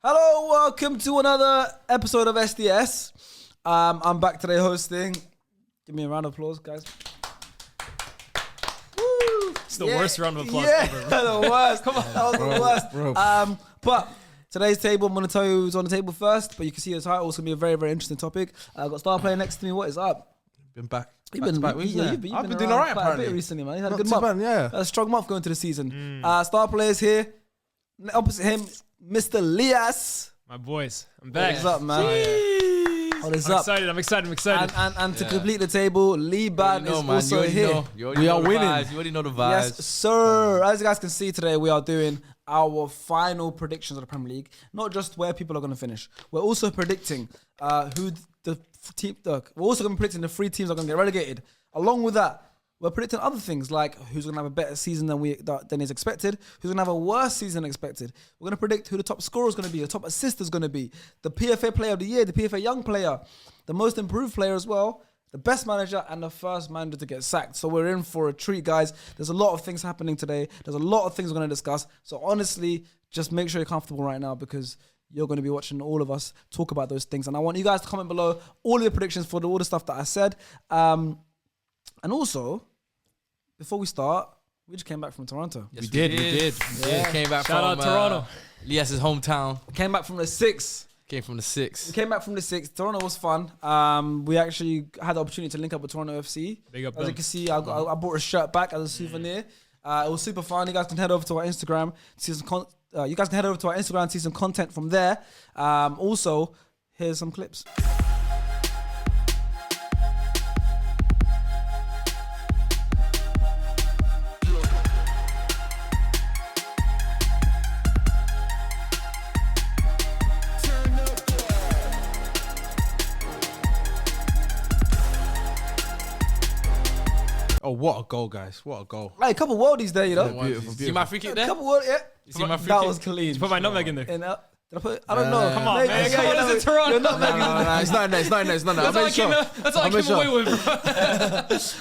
Hello, welcome to another episode of SDS. I'm back today hosting. Give me a round of applause, guys. Woo! It's the worst round of applause ever. The worst. Come on, that was the worst. But today's table, I'm going to tell you who's on the table first, but you can see the title. It's going to be a very, very interesting topic. I've got Star Player next to me. What is up? Been back. You've been doing all right, apparently. A bit recently, man. You had a Not good too month. bad, yeah. A strong month going to the season. Star Player's here. Opposite him, Mr. Lias. My boys, I'm back. What is up, man? What is up? I'm excited. And to complete the table, Lee Ban is also here. We are winning. You already know the vibes. Yes, sir. As you guys can see today, we are doing our final predictions of the Premier League. Not just where people are going to finish. We're also predicting who the team. We're also going to be predicting the 3 teams are going to get relegated. Along with that, we're predicting other things like who's going to have a better season than is expected, who's going to have a worse season than expected. We're going to predict who the top scorer is going to be, the top assist is going to be, the PFA Player of the Year, the PFA Young Player, the most improved player as well, the best manager, and the first manager to get sacked. So we're in for a treat, guys. There's a lot of things happening today. There's a lot of things we're going to discuss. So honestly, just make sure you're comfortable right now because you're going to be watching all of us talk about those things. And I want you guys to comment below all of the predictions for all the stuff that I said. And also, before we start, we just came back from Toronto. Yes, we did. Yeah. Came back Shout from out Toronto. Lias's hometown. Came back from the 6. Came from the 6. We came back from the 6. Toronto was fun. We actually had the opportunity to link up with Toronto FC. Big up As you them. can see, I bought a shirt back as a souvenir. It was super fun. You guys can head over to our Instagram to see some see some content from there. Also, here's some clips. Oh, what a goal, guys. What a goal. Hey, a couple worldies there, you know. Yeah, beautiful. See my free kick there? A couple world, yeah. You see my free That kick? was clean. Put my nutmeg in there. And, did I put? I don't know. Come on, Maybe, man. yeah, Come on, yeah, it's in Toronto. You're not making It's not in there. That's all I came away with, bro.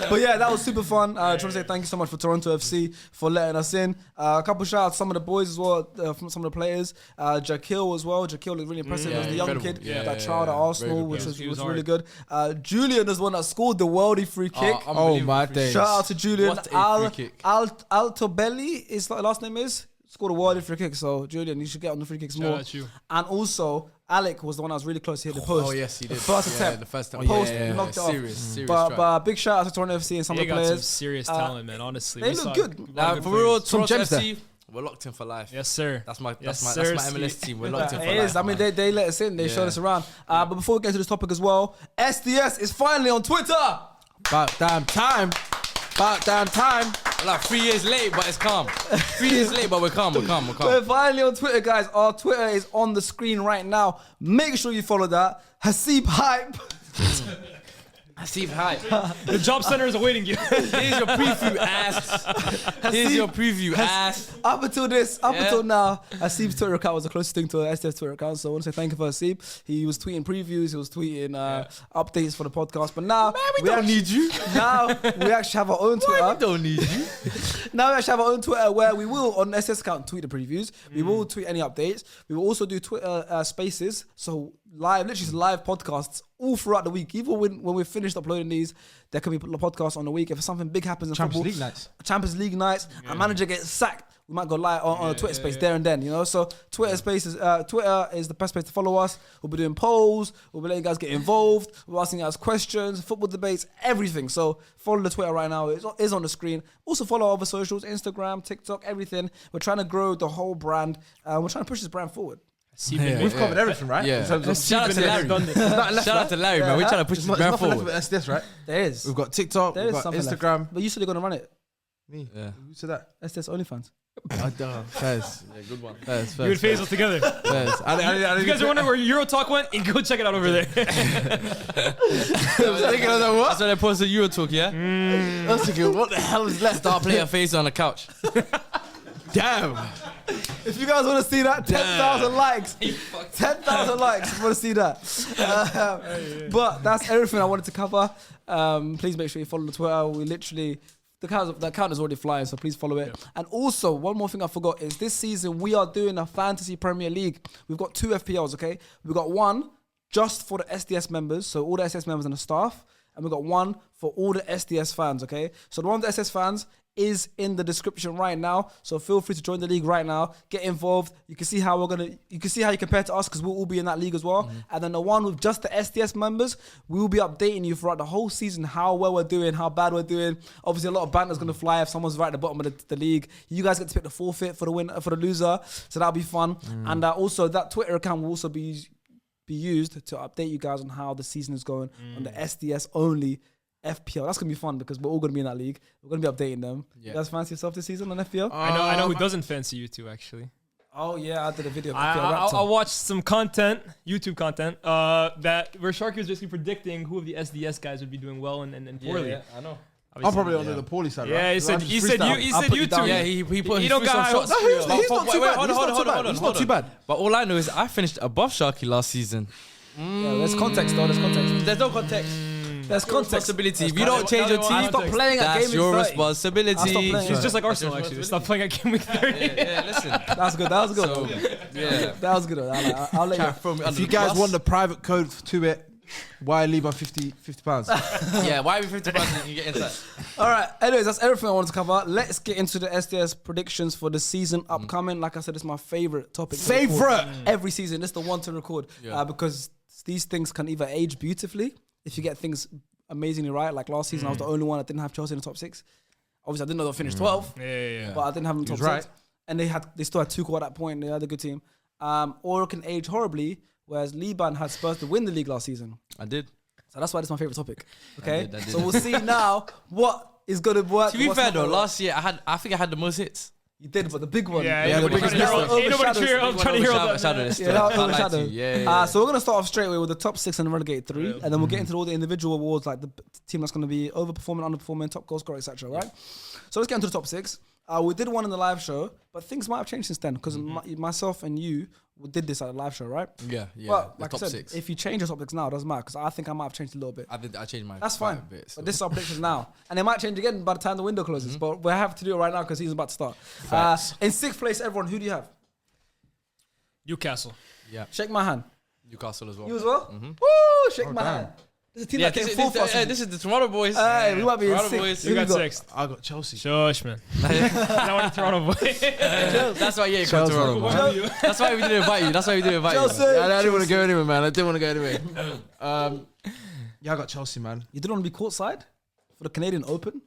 But yeah, that was super fun. Trying to say thank you so much for Toronto FC for letting us in. A couple shout outs to some of the boys as well, from some of the players. Jakil as well. Jakil looked really impressive as the young incredible. kid that trialed at Arsenal, which was He was really hard. good. Julian is the one that scored the worldie free kick. Oh, my days. Shout out to Julian. What a free kick. Altobelli is the last name is. Scored a worldie free kick. So Julian, you should get on the free kicks more. out you. And also, Alec was the one that was really close to hit the post. Oh, yes, he did. The first attempt. The first time. Post, knocked it off. Serious But big shout out to Toronto FC and some They of the got some players. serious talent, man. Honestly, They We look saw good. a lot Now, of for good real, players. Toronto gems FC, we're locked in for life. Yes, sir. That's my Yes, sir, MLS team. We're locked in for It life. is. I mean, man. they let us in. They Yeah. showed us around. But before we get into this topic as well, SDS is finally on Twitter. About damn time. We're like 3 years late, but it's calm. 3 years late, but we're calm. We're finally on Twitter, guys. Our Twitter is on the screen right now. Make sure you follow that. Hasib Hype. Steve Hype. The job center is awaiting you. Here's your preview, ass. Up until now, Hasib's Twitter account was the closest thing to SDF's Twitter account. So I want to say thank you for Hasib. He was tweeting previews, he was tweeting updates for the podcast. But now we don't need you. Now we actually have our own Twitter. We don't need you. Now we actually have our own Twitter where we will, on SS account, tweet the previews. We will tweet any updates. We will also do Twitter spaces. So literally live podcasts all throughout the week. Even when we're finished uploading these, there can be podcasts on the week. If something big happens in football, Champions League nights, a manager gets sacked, we might go live on a Twitter space there and then, you know. So Twitter is the best place to follow us. We'll be doing polls. We'll be letting you guys get involved. We're asking you guys questions, football debates, everything. So follow the Twitter right now. It is on the screen. Also follow our other socials, Instagram, TikTok, everything. We're trying to grow the whole brand. We're trying to push this brand forward. We've covered everything, right? Yeah. In terms of Shout out to Larry. Shout out to Larry, man. We're trying to push this brand nothing left forward. but SDS, right? There is. We've got TikTok, There we've is got something Instagram. left. But you said you're going to run it. Me. Yeah. Who said that? SDS OnlyFans. Fairs. Yeah, good one. Fairs. You and Faisal together. Fairs. If you guys are wondering where Euro Talk went, go check it out over there. That's when I posted Euro Talk, yeah? That's a good. What the hell is left? Star player face on the couch. Damn. If you guys want to see that, 10,000 likes. 10,000 likes if you want to see that. But that's everything I wanted to cover. Please make sure you follow the Twitter. We literally the count is already flying, so please follow it. And also, one more thing I forgot is this season we are doing a fantasy Premier League. We've got 2 FPLs, okay? We've got one just for the SDS members, so all the SDS members and the staff, and we've got one for all the SDS fans, okay? So the one with the SDS fans is in the description right now, so feel free to join the league right now, get involved. You can see how you compare to us because we'll all be in that league as well. And then the one with just the SDS members, we will be updating you throughout the whole season how well we're doing, how bad we're doing. Obviously, a lot of banter's gonna fly if someone's right at the bottom of the league. You guys get to pick the forfeit for the winner, for the loser, so that'll be fun. And also that Twitter account will also be used to update you guys on how the season is going on the SDS only FPL. That's gonna be fun because we're all gonna be in that league. We're gonna be updating them. You guys fancy yourself this season on FPL? I know who doesn't fancy you two actually. Oh yeah, I did a video. Of I watched some content, YouTube content, where Sharky was basically predicting who of the SDS guys would be doing well and poorly. Yeah, I know. I'm probably on the poorly side, Yeah, right? he said you two. Yeah, he put You don't got high shots. hopes. No, he's not too bad. Hold on. He's not too bad. But all I know is I finished above Sharky last season. Yeah, there's context though. There's context. There's no context. There's context. Responsibility. If you don't change your I team, stopped playing at that's game your week 30. responsibility. I stopped playing. He's just like Arsenal actually. Stop playing at game week 30. Yeah, listen. That's good. That was good. So, yeah. That was good. I'll let you. If you guys want the private code to it, why leave on £50? Yeah, why are we 50% you get inside? All right. Anyways, that's everything I wanted to cover. Let's get into the SDS predictions for the season upcoming. Like I said, it's my favorite topic. to record every season. It's the one to record because these things can either age beautifully if you get things amazingly right. Like last season, I was the only one that didn't have Chelsea in the top 6. Obviously, I didn't know they'll finish 12. Yeah. But I didn't have them in top 6. right. And they still had Tuchel at that point. They had a good team. Or it can age horribly, whereas Liban had Spurs to win the league last season. I did. So that's why this is my favorite topic. Okay, I did. so we'll see now what is going to work. To be what's fair not though, gonna work. last year I think I had the most hits. You did, but the big one. Yeah, the nobody biggest trying to hear overshadows- trying to hear all that. Overshadowed. Yeah, that Can't lie to overshadowed. you. Yeah. So we're gonna start off straight away with the top 6 and the relegated 3, and then we'll get into all the individual awards, like the team that's gonna be overperforming, underperforming, top goal scorer, etc. Right? So let's get into the top 6. We did one in the live show, but things might have changed since then because myself and you did this at the live show, right? Yeah. Well, the like top I said, 6. if you change your top 6 now, it doesn't matter because I think I might have changed a little bit. I changed mine. That's quite fine. a bit, so. But this is our predictions now. And it might change again by the time the window closes. But we have to do it right now because he's about to start. In 6th place, everyone, who do you have? Newcastle. Yeah. Shake my hand. Newcastle as well. You as well? Woo! Shake my hand. This is a team Yeah, that came full for us. this is the Toronto boys. Hey, we might be in Toronto 6th. boys. Who You got got? 6th. I got Chelsea. Shush, man. I want a Toronto boy. That's why you come to Toronto. One man. of you. That's why we didn't invite you. Chelsea. I didn't want to go anywhere, man. I didn't want to go anywhere. Yeah, I got Chelsea, man. You didn't want to be courtside for the Canadian Open?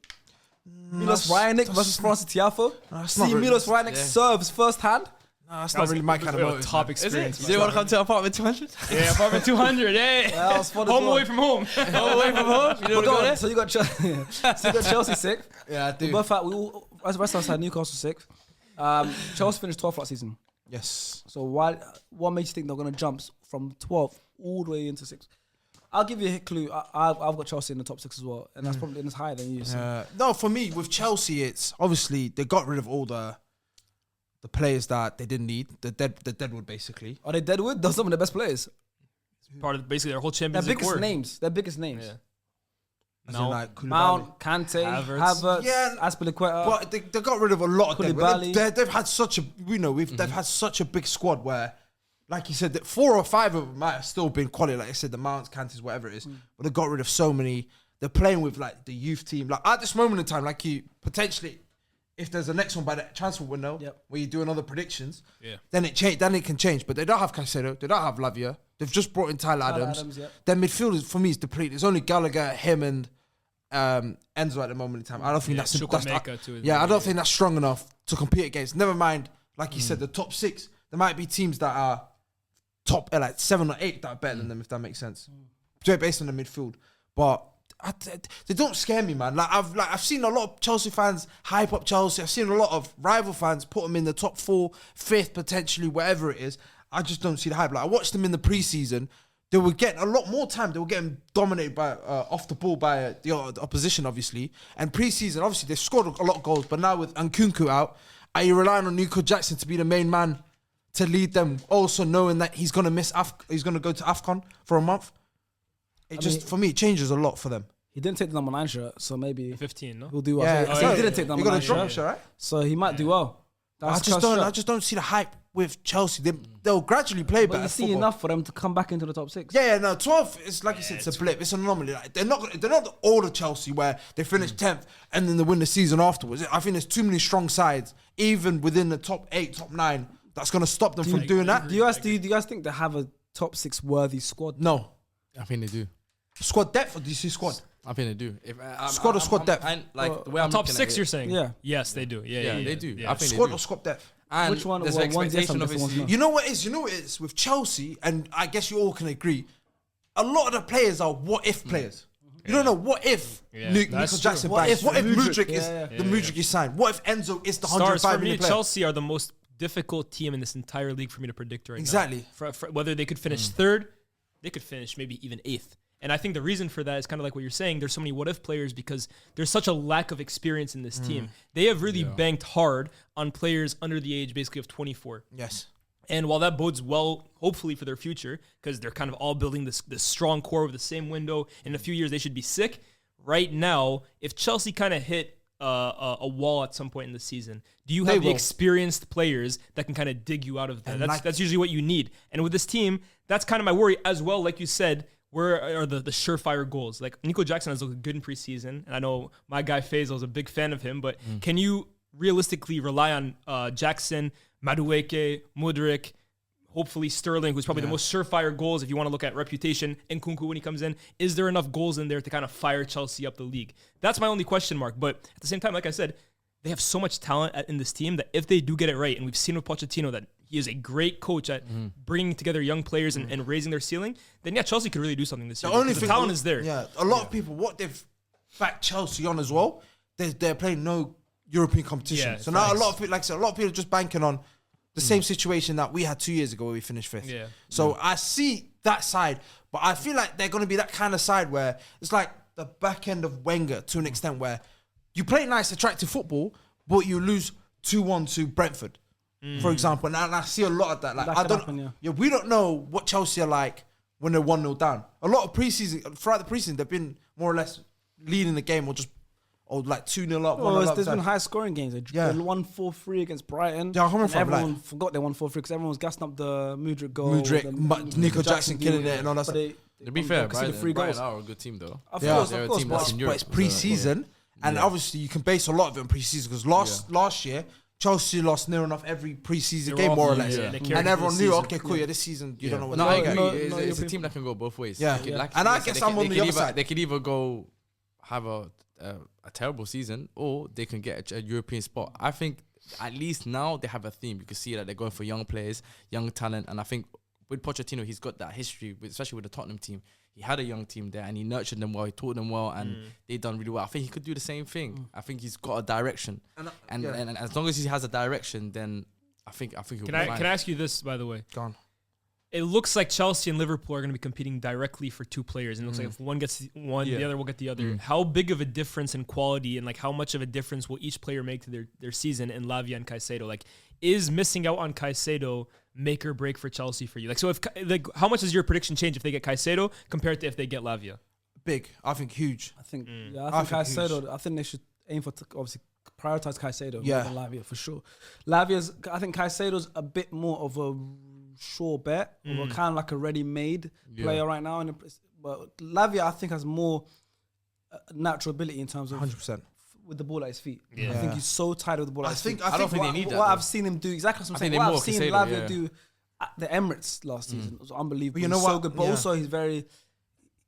Milos Raonic versus Francis Tiafoe. That's See not really- Milos Raonic serves first hand. That's not really my kind of motive. top man. experience. You didn't want to come to apartment 200? Yeah, apartment 200. Hey, That was fun as home well. away from home. All the way from home? You But didn't want to go go on. there? So you got Chelsea. So you got Chelsea 6th. Yeah, I do. We both had, as West Ham had Newcastle 6th. Chelsea finished 12th last season. Yes. So what makes you think they're going to jump from 12th all the way into 6th? I'll give you a clue. I've got Chelsea in the top 6 as well, and that's probably it's higher than you. So. No, for me, with Chelsea, it's obviously they got rid of all the players that they didn't need. The deadwood, basically. Are they Deadwood? Those are some of the best players. Part of basically their whole Their Champions League biggest core. names. Their biggest names. Yeah. As in, like, Koulibaly. Mount, Kante, Havertz, Yeah. Aspilicueta. But they got rid of a lot of them. Koulibaly. They've had such a they've had such a big squad where, like you said, that 4 or 5 of them might have still been quality. Like I said, the Mounts, Kantes, whatever it is. But they got rid of so many. They're playing with like the youth team. Like at this moment in time, like you potentially, if there's a next one by the transfer window where you do another predictions, then it can change. But they don't have Caicedo, they don't have Lavia. They've just brought in Tyler Adams. Their midfield is, for me, is depleted. It's only Gallagher, him, and Enzo at the moment in time. I don't think that's Chukwuemeka too. I don't think that's strong enough to compete against. Never mind, like you said, the top 6. There might be teams that are top, like 7 or 8 that are better than them, if that makes sense. Based on the midfield, but they don't scare me, man. I've seen a lot of Chelsea fans hype up Chelsea. I've seen a lot of rival fans put them in the top 4, 5th, potentially, whatever it is. I just don't see the hype. Like I watched them in the preseason. They were getting a lot more time. They were getting dominated by off the ball by the opposition, obviously. And preseason, obviously, they scored a lot of goals. But now with Nkunku out, are you relying on Nico Jackson to be the main man to lead them? Also knowing that he's going to go to AFCON for a month. For me, it changes a lot for them. He didn't take the number 9 shirt, so maybe 15, no? he'll do well. Yeah, So yeah. he didn't take the You number got 9 a drop shirt, shirt, right? so he might do well. I That's just don't see the hype with Chelsea. They'll gradually play But better you see football. enough for them to come back into the top 6. Yeah, no, 12 is like you said, it's a blip. It's an anomaly. Like, they're not the older Chelsea where they finish 10th and then they win the season afterwards. I think there's too many strong sides, even within the top 8, top 9, that's going to stop them from doing that. Do you guys think they have a top 6 worthy squad? No. I think they do. Squad depth or do you see squad? I think they do. If Squad or squad depth? Like the way I'm Top looking 6, at you're it, saying? Yeah. Yes, they do. Yeah, Yeah, they do. Yeah. I think Squad they or do. squad depth? And Which one? There's Well, an one's yes expectation, and this one's obviously. no. You know what it is? You know what it is? With Chelsea, and I guess you all can agree, a lot of the players are what-if players. You don't know what if Yeah, Nico that's Jackson true. bangs? What if Mudryk is Yeah, the Mudryk is signed? What if Enzo is the Stars 105 for me, million player? Chelsea are the most difficult team in this entire league for me to predict right Exactly. now. For whether they could finish third, they could finish maybe even 8th. And I think the reason for that is kind of like what you're saying. There's so many what-if players because there's such a lack of experience in this team. They have really banked hard on players under the age basically of 24. Yes. And while that bodes well, hopefully for their future, because they're kind of all building this strong core with the same window, in a few years they should be sick. Right now, if Chelsea kind of hit a wall at some point in the season, do you have the experienced players that can kind of dig you out of there? That's usually what you need. And with this team, that's kind of my worry as well. Like you said, where are the surefire goals? Like Nico Jackson has looked good in preseason, and I know my guy Faisal is a big fan of him, but can you realistically rely on Jackson, Madueke, Mudryk, hopefully Sterling, who's probably the most surefire goals if you want to look at reputation, and Nkunku when he comes in? Is there enough goals in there to kind of fire Chelsea up the league? That's my only question mark. But at the same time, like I said, they have so much talent in this team that if they do get it right, and we've seen with Pochettino that he is a great coach at bringing together young players and raising their ceiling, then yeah, Chelsea could really do something this year. The talent is there. Yeah, a lot of people, what they've backed Chelsea on as well, they're playing no European competition. Yeah, so now a facts. lot of people, like I said, a lot of people are just banking on the same situation that we had 2 years ago where we finished 5th. Yeah. So I see that side, but I feel like they're going to be that kind of side where it's like the back end of Wenger to an extent where you play nice, attractive football, but you lose 2-1 to Brentford, for example. And I see a lot of that. Like That I could don't, happen, yeah. we don't know what Chelsea are like when they're 1-0 down. A lot of preseason, throughout the preseason, they've been more or less leading the game or like 2-0 up, 1-0 up. There's been high scoring games. They won 4-3 against Brighton. Yeah, I'm coming and from, everyone like- forgot they won 4-3 because everyone was gassing up the Mudryk goal. Nico Jackson killing it and all that stuff. To be fair, conceded Brighton, 3 Brighton goals. are a good team though. Of Yeah. course, They're of a course. team But that's in But Europe. it's pre-season, and obviously you can base a lot of it on pre-season because last year Chelsea lost near enough every pre-season game, more or less, they carried and it everyone for knew, the okay, cool, yeah, this season you don't know what. No, they're I doing. agree. No, It's a European- team that can go both ways. Yeah. They could- Yeah. like And you I said, guess they I'm can- on they the can other either- side. They could either go have a terrible season or they can get a European spot. I think at least now they have a theme. You can see that they're going for young players, young talent, and I think with Pochettino, he's got that history, especially with the Tottenham team. He had a young team there and he nurtured them well, he taught them well, and they done really well. I think he could do the same thing. I think he's got a direction, and as long as he has a direction, then I think he'll Can be I fine. ask you this, by the way? Go on. It looks like Chelsea and Liverpool are going to be competing directly for 2 players. And it looks like if one gets one, the other will get the other. How big of a difference in quality and like how much of a difference will each player make to their season in Lavia and Caicedo? Like, is missing out on Caicedo make or break for Chelsea for you? Like, so if how much does your prediction change if they get Caicedo compared to if they get Lavia? Big, I think huge. I think, I I think think Caicedo. I think they should aim for obviously prioritize Caicedo Yeah. more than Lavia for sure. I think Caicedo's a bit more of a sure bet, or kind of like a ready-made player right now. But Lavia, I think, has more natural ability in terms of 100%. with the ball at his feet. Yeah. I think he's so tired with the ball at his feet. I don't think they need that, What though. I've seen him do, exactly what I'm I saying. think What they're I've seen more Lavia Caicedo, do at the Emirates last season was unbelievable. But you know He's what? so good, but Yeah. also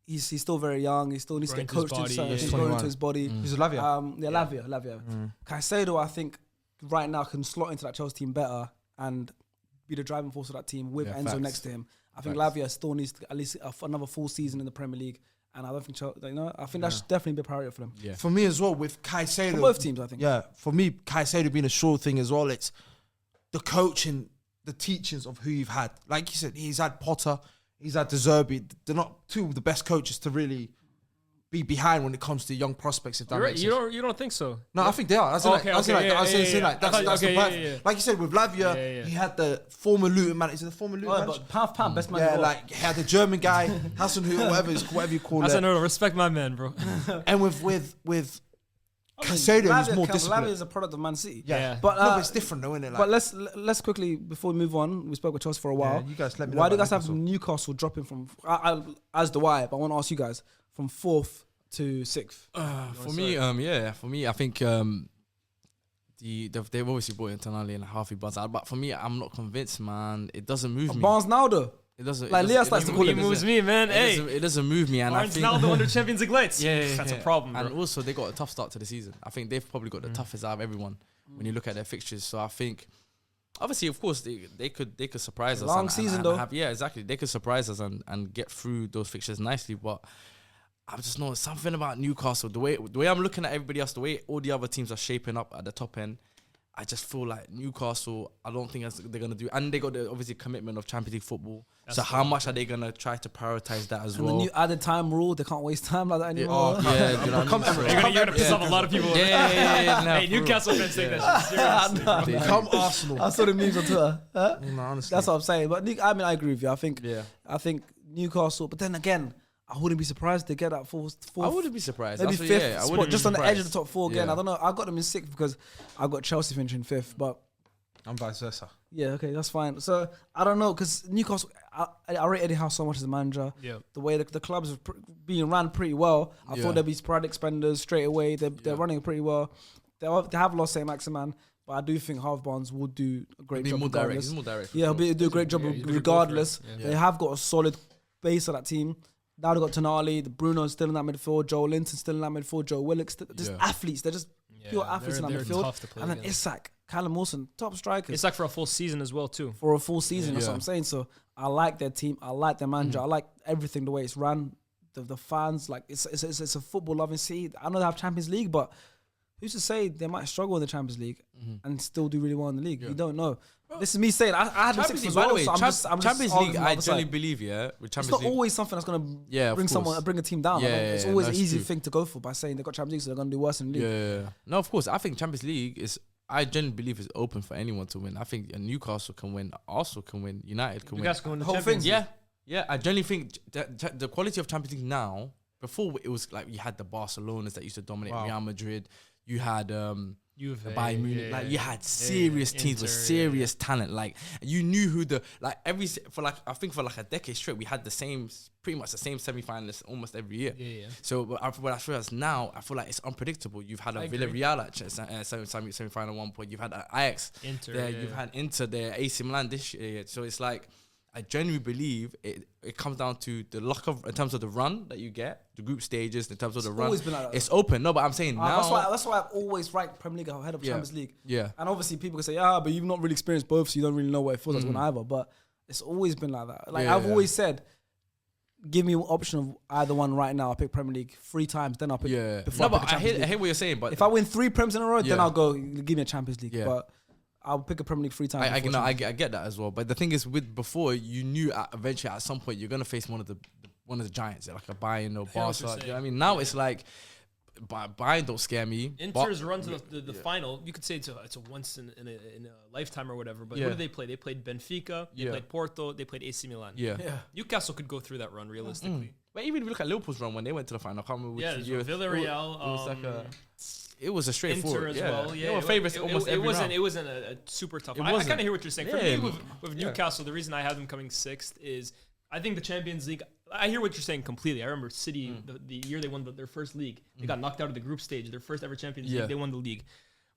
he's still very young. He still needs to get Growing into coached his into body, certain yeah. things, growing 21. into his body. He's a Lavia. Lavia. Caicedo, I think, right now can slot into that Chelsea team better and be the driving force of that team with Enzo facts. next to him. I think Facts. Lavia still needs at least another full season in the Premier League, and I don't think I think that should definitely be a priority for them. Yeah. For me as well, with Caicedo. For both teams, I think. Yeah, for me, Caicedo being a sure thing as well. It's the coaching, the teachings of who you've had. Like you said, he's had Potter, he's had De Zerbi. They're not two of the best coaches to really be behind when it comes to young prospects. If that makes sense. You don't think so? No, I think they are. That's Okay, that's the birth. Like you said, with Lavia, he had the former Luton man. Is it the former Luton man? But pound for pound, best man. Yeah, in the world. like he had the German guy, Hassan, whatever you call I it. no, respect my man, bro. And with Caicedo, he's more disciplined. Lavia is a product of Man City. Yeah. But it's different though, isn't it? Like, but let's quickly before we move on. We spoke with Chelsea for a while. you guys let me know Why do you about guys have Newcastle. Newcastle dropping from? As do I. But I want to ask you guys from 4th to 6th. For me, I think they've obviously brought in Tonali and Harvey Barnes, but for me, I'm not convinced, man. It doesn't move me. Barnes now though. It doesn't. Like Leah starts to call He it. moves me, man. Hey, It doesn't move me, and I Barnes think now under Champions League lights. That's a problem, bro. And also, they got a tough start to the season. I think they've probably got the toughest out of everyone when you look at their fixtures. So I think, obviously, of course, they could surprise us. Long season though. Exactly. They could surprise us and get through those fixtures nicely. But I just know something about Newcastle. The way I'm looking at everybody else, the way all the other teams are shaping up at the top end, I just feel like Newcastle, I don't think they're going to do. And they got the obviously commitment of Champions League football. So how much are they going to try to prioritize that as And well? the new added time rule, they can't waste time like that anymore. Yeah, you know what I mean? You're gonna piss off a lot of people. Hey, Newcastle fans take that shit seriously. Come Arsenal. I saw the memes on Twitter. Huh? No, honestly. That's what I'm saying. But I agree with you. I think Newcastle. But then again, I wouldn't be surprised to get that fourth. I wouldn't be surprised. Maybe That's 5th I spot, wouldn't be just on the edge of surprised. the top 4 again. Yeah. I don't know. I got them in 6th because I got Chelsea finishing 5th. But I'm vice versa. yeah, okay, that's fine. So I don't know because Newcastle. I rate Eddie Howe so much as a manager. Yeah. The way the clubs are being ran pretty well. I thought there'd be sporadic spenders straight away. They're running pretty well. They have lost Saint Maximan, but I do think Harvey Barnes will do a great job regardless. He's more direct. Yeah, he'll do a great job regardless. They have got a solid base of that team. Now they've got Tonali, the Bruno's still in that midfield, Joe Linton's still in that midfield, Joe Willock's just athletes. They're just pure athletes in that midfield. Tough to play And then against. Isak, Callum Wilson, top strikers. It's like for a full season as well too. For a full season, that's what I'm saying. So I like their team. I like their manager. I like everything the way it's run. The fans, like it's a football loving city. I know they have Champions League, but who's to say they might struggle in the Champions League and still do really well in the league? You don't know. This is me saying I had the 6th as well. So I'm just Champions arguing League, from the I other generally side. believe, with It's Champions not League. always something that's gonna bring a team down. It's always an that's easy true. thing to go for by saying they've got Champions League, so they're gonna do worse in the league. Yeah. No, of course. I think Champions League I genuinely believe is open for anyone to win. I think Newcastle can win, Arsenal can win, United can win. Newcastle win the whole Champions thing. League. Yeah. I genuinely think the quality of Champions League now, before it was like you had the Barcelonas that used to dominate Real Madrid. You had Juve, Bayern Munich. Like you had serious teams with serious talent. Like you knew who I think for a decade straight, we had pretty much the same semi-finalists almost every year. Yeah. So but what I feel is now, I feel like it's unpredictable. You've had a Villarreal at semi-final at one point. You've had Ajax Inter there. You've had Inter there, AC Milan this year. So it's like, I genuinely believe it comes down to the luck of, in terms of the run that you get, the group stages, in terms of the run. always been like that. It's open. No, but I'm saying now. That's why I've always ranked Premier League ahead of Champions League. Yeah. And obviously people can say, but you've not really experienced both, so you don't really know what it feels like when either. But it's always been like that. Like I've always said, give me an option of either one right now. I'll pick Premier League 3 times, then I'll pick. Before No, I pick but a Champions League. I hear what you're saying. But If I win 3 Prems in a row, then Yeah. I'll go give me a Champions League. Yeah. But I'll pick a Premier League 3 times. I get that as well. But the thing is, before you knew eventually at some point you're gonna face one of the giants, like a Bayern or Barca. You know what I mean? Now it's like Bayern don't scare me. Inter's run to the final, you could say it's a once in a lifetime or whatever. But who did they play? They played Benfica. They played Porto. They played AC Milan. Yeah. Newcastle could go through that run realistically. But even if you look at Liverpool's run when they went to the final, I can't remember which year. Villarreal. It was a straightforward. Inter as well. Yeah, they were favourites almost every round. It wasn't a super tough. I wasn't. kind of hear what you're saying. For Yeah. me, with Newcastle, the reason I have them coming 6th is I think the Champions League. I hear what you're saying completely. I remember City the year they won their first league. They got knocked out of the group stage. Their first ever Champions League. They won the league.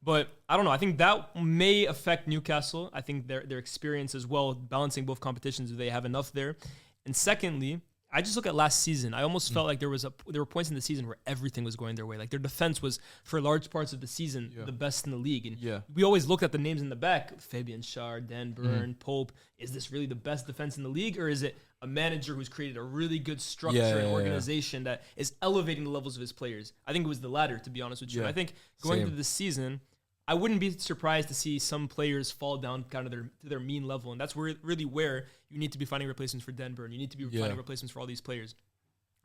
But I don't know. I think that may affect Newcastle. I think their experience as well, balancing both competitions, they have enough there. And secondly, I just look at last season. I almost felt like there were points in the season where everything was going their way. Like their defense was, for large parts of the season, the best in the league. And we always looked at the names in the back: Fabian Schär, Dan Burn, Pope. Is this really the best defense in the league, or is it a manager who's created a really good structure and organization that is elevating the levels of his players? I think it was the latter, to be honest with you. I think going into this season, I wouldn't be surprised to see some players fall down kind of to their mean level. And that's really where you need to be finding replacements for Dan Burn. You need to be finding replacements for all these players.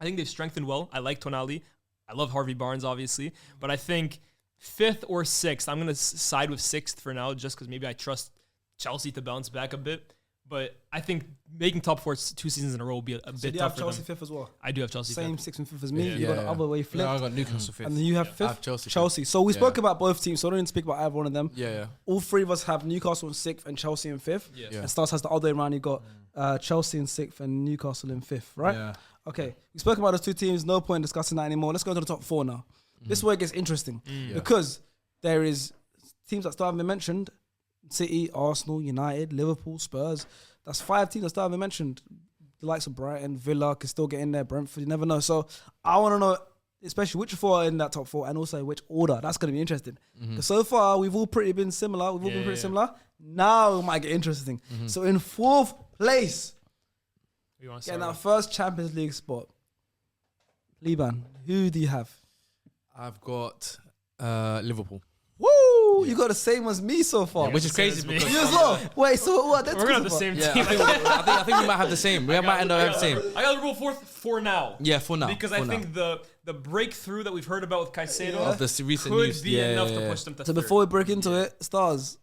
I think they've strengthened well. I like Tonali. I love Harvey Barnes, obviously, but I think 5th or 6th, I'm going to side with 6th for now, just because maybe I trust Chelsea to bounce back a bit. But I think making top 4 2 seasons in a row will be a So bit do you have tough for Chelsea them. 5th as well? I do have Chelsea Same 5th. 6th and 5th as me. Yeah. You got the other way flipped. I got Newcastle 5th. And then you have I 5th? have Chelsea. Chelsea. So we spoke about both teams, so I don't need to speak about either one of them. Yeah. All 3 of us have Newcastle in 6th and Chelsea in 5th. Yes. Yeah. And Stars has the other way around. You got Chelsea in 6th and Newcastle in 5th, right? Yeah. Okay. We spoke about those 2 teams. No point discussing that anymore. Let's go to the top 4 now. This is where it gets interesting because there is teams that still haven't been mentioned. City, Arsenal, United, Liverpool, Spurs. That's 5 teams that still haven't been mentioned. The likes of Brighton, Villa can still get in there. Brentford, you never know. So I want to know, especially which 4 are in that top 4 and also which order. That's going to be interesting. Because so far, we've all pretty been similar. We've all been pretty similar. Now it might get interesting. So in 4th place, getting that first Champions League spot. Liban, who do you have? I've got Liverpool. Woo! You got the same as me so far. Which is crazy Same as me. because You as well. Wait, so what? We're going to have the same yeah, team. I think we might have the same. We might end up having the same. I got Liverpool 4th for now. Yeah, for now. Because I think the breakthrough that we've heard about with Caicedo of the recent could news. be enough to push them to So 3rd. before we break into it, Stars,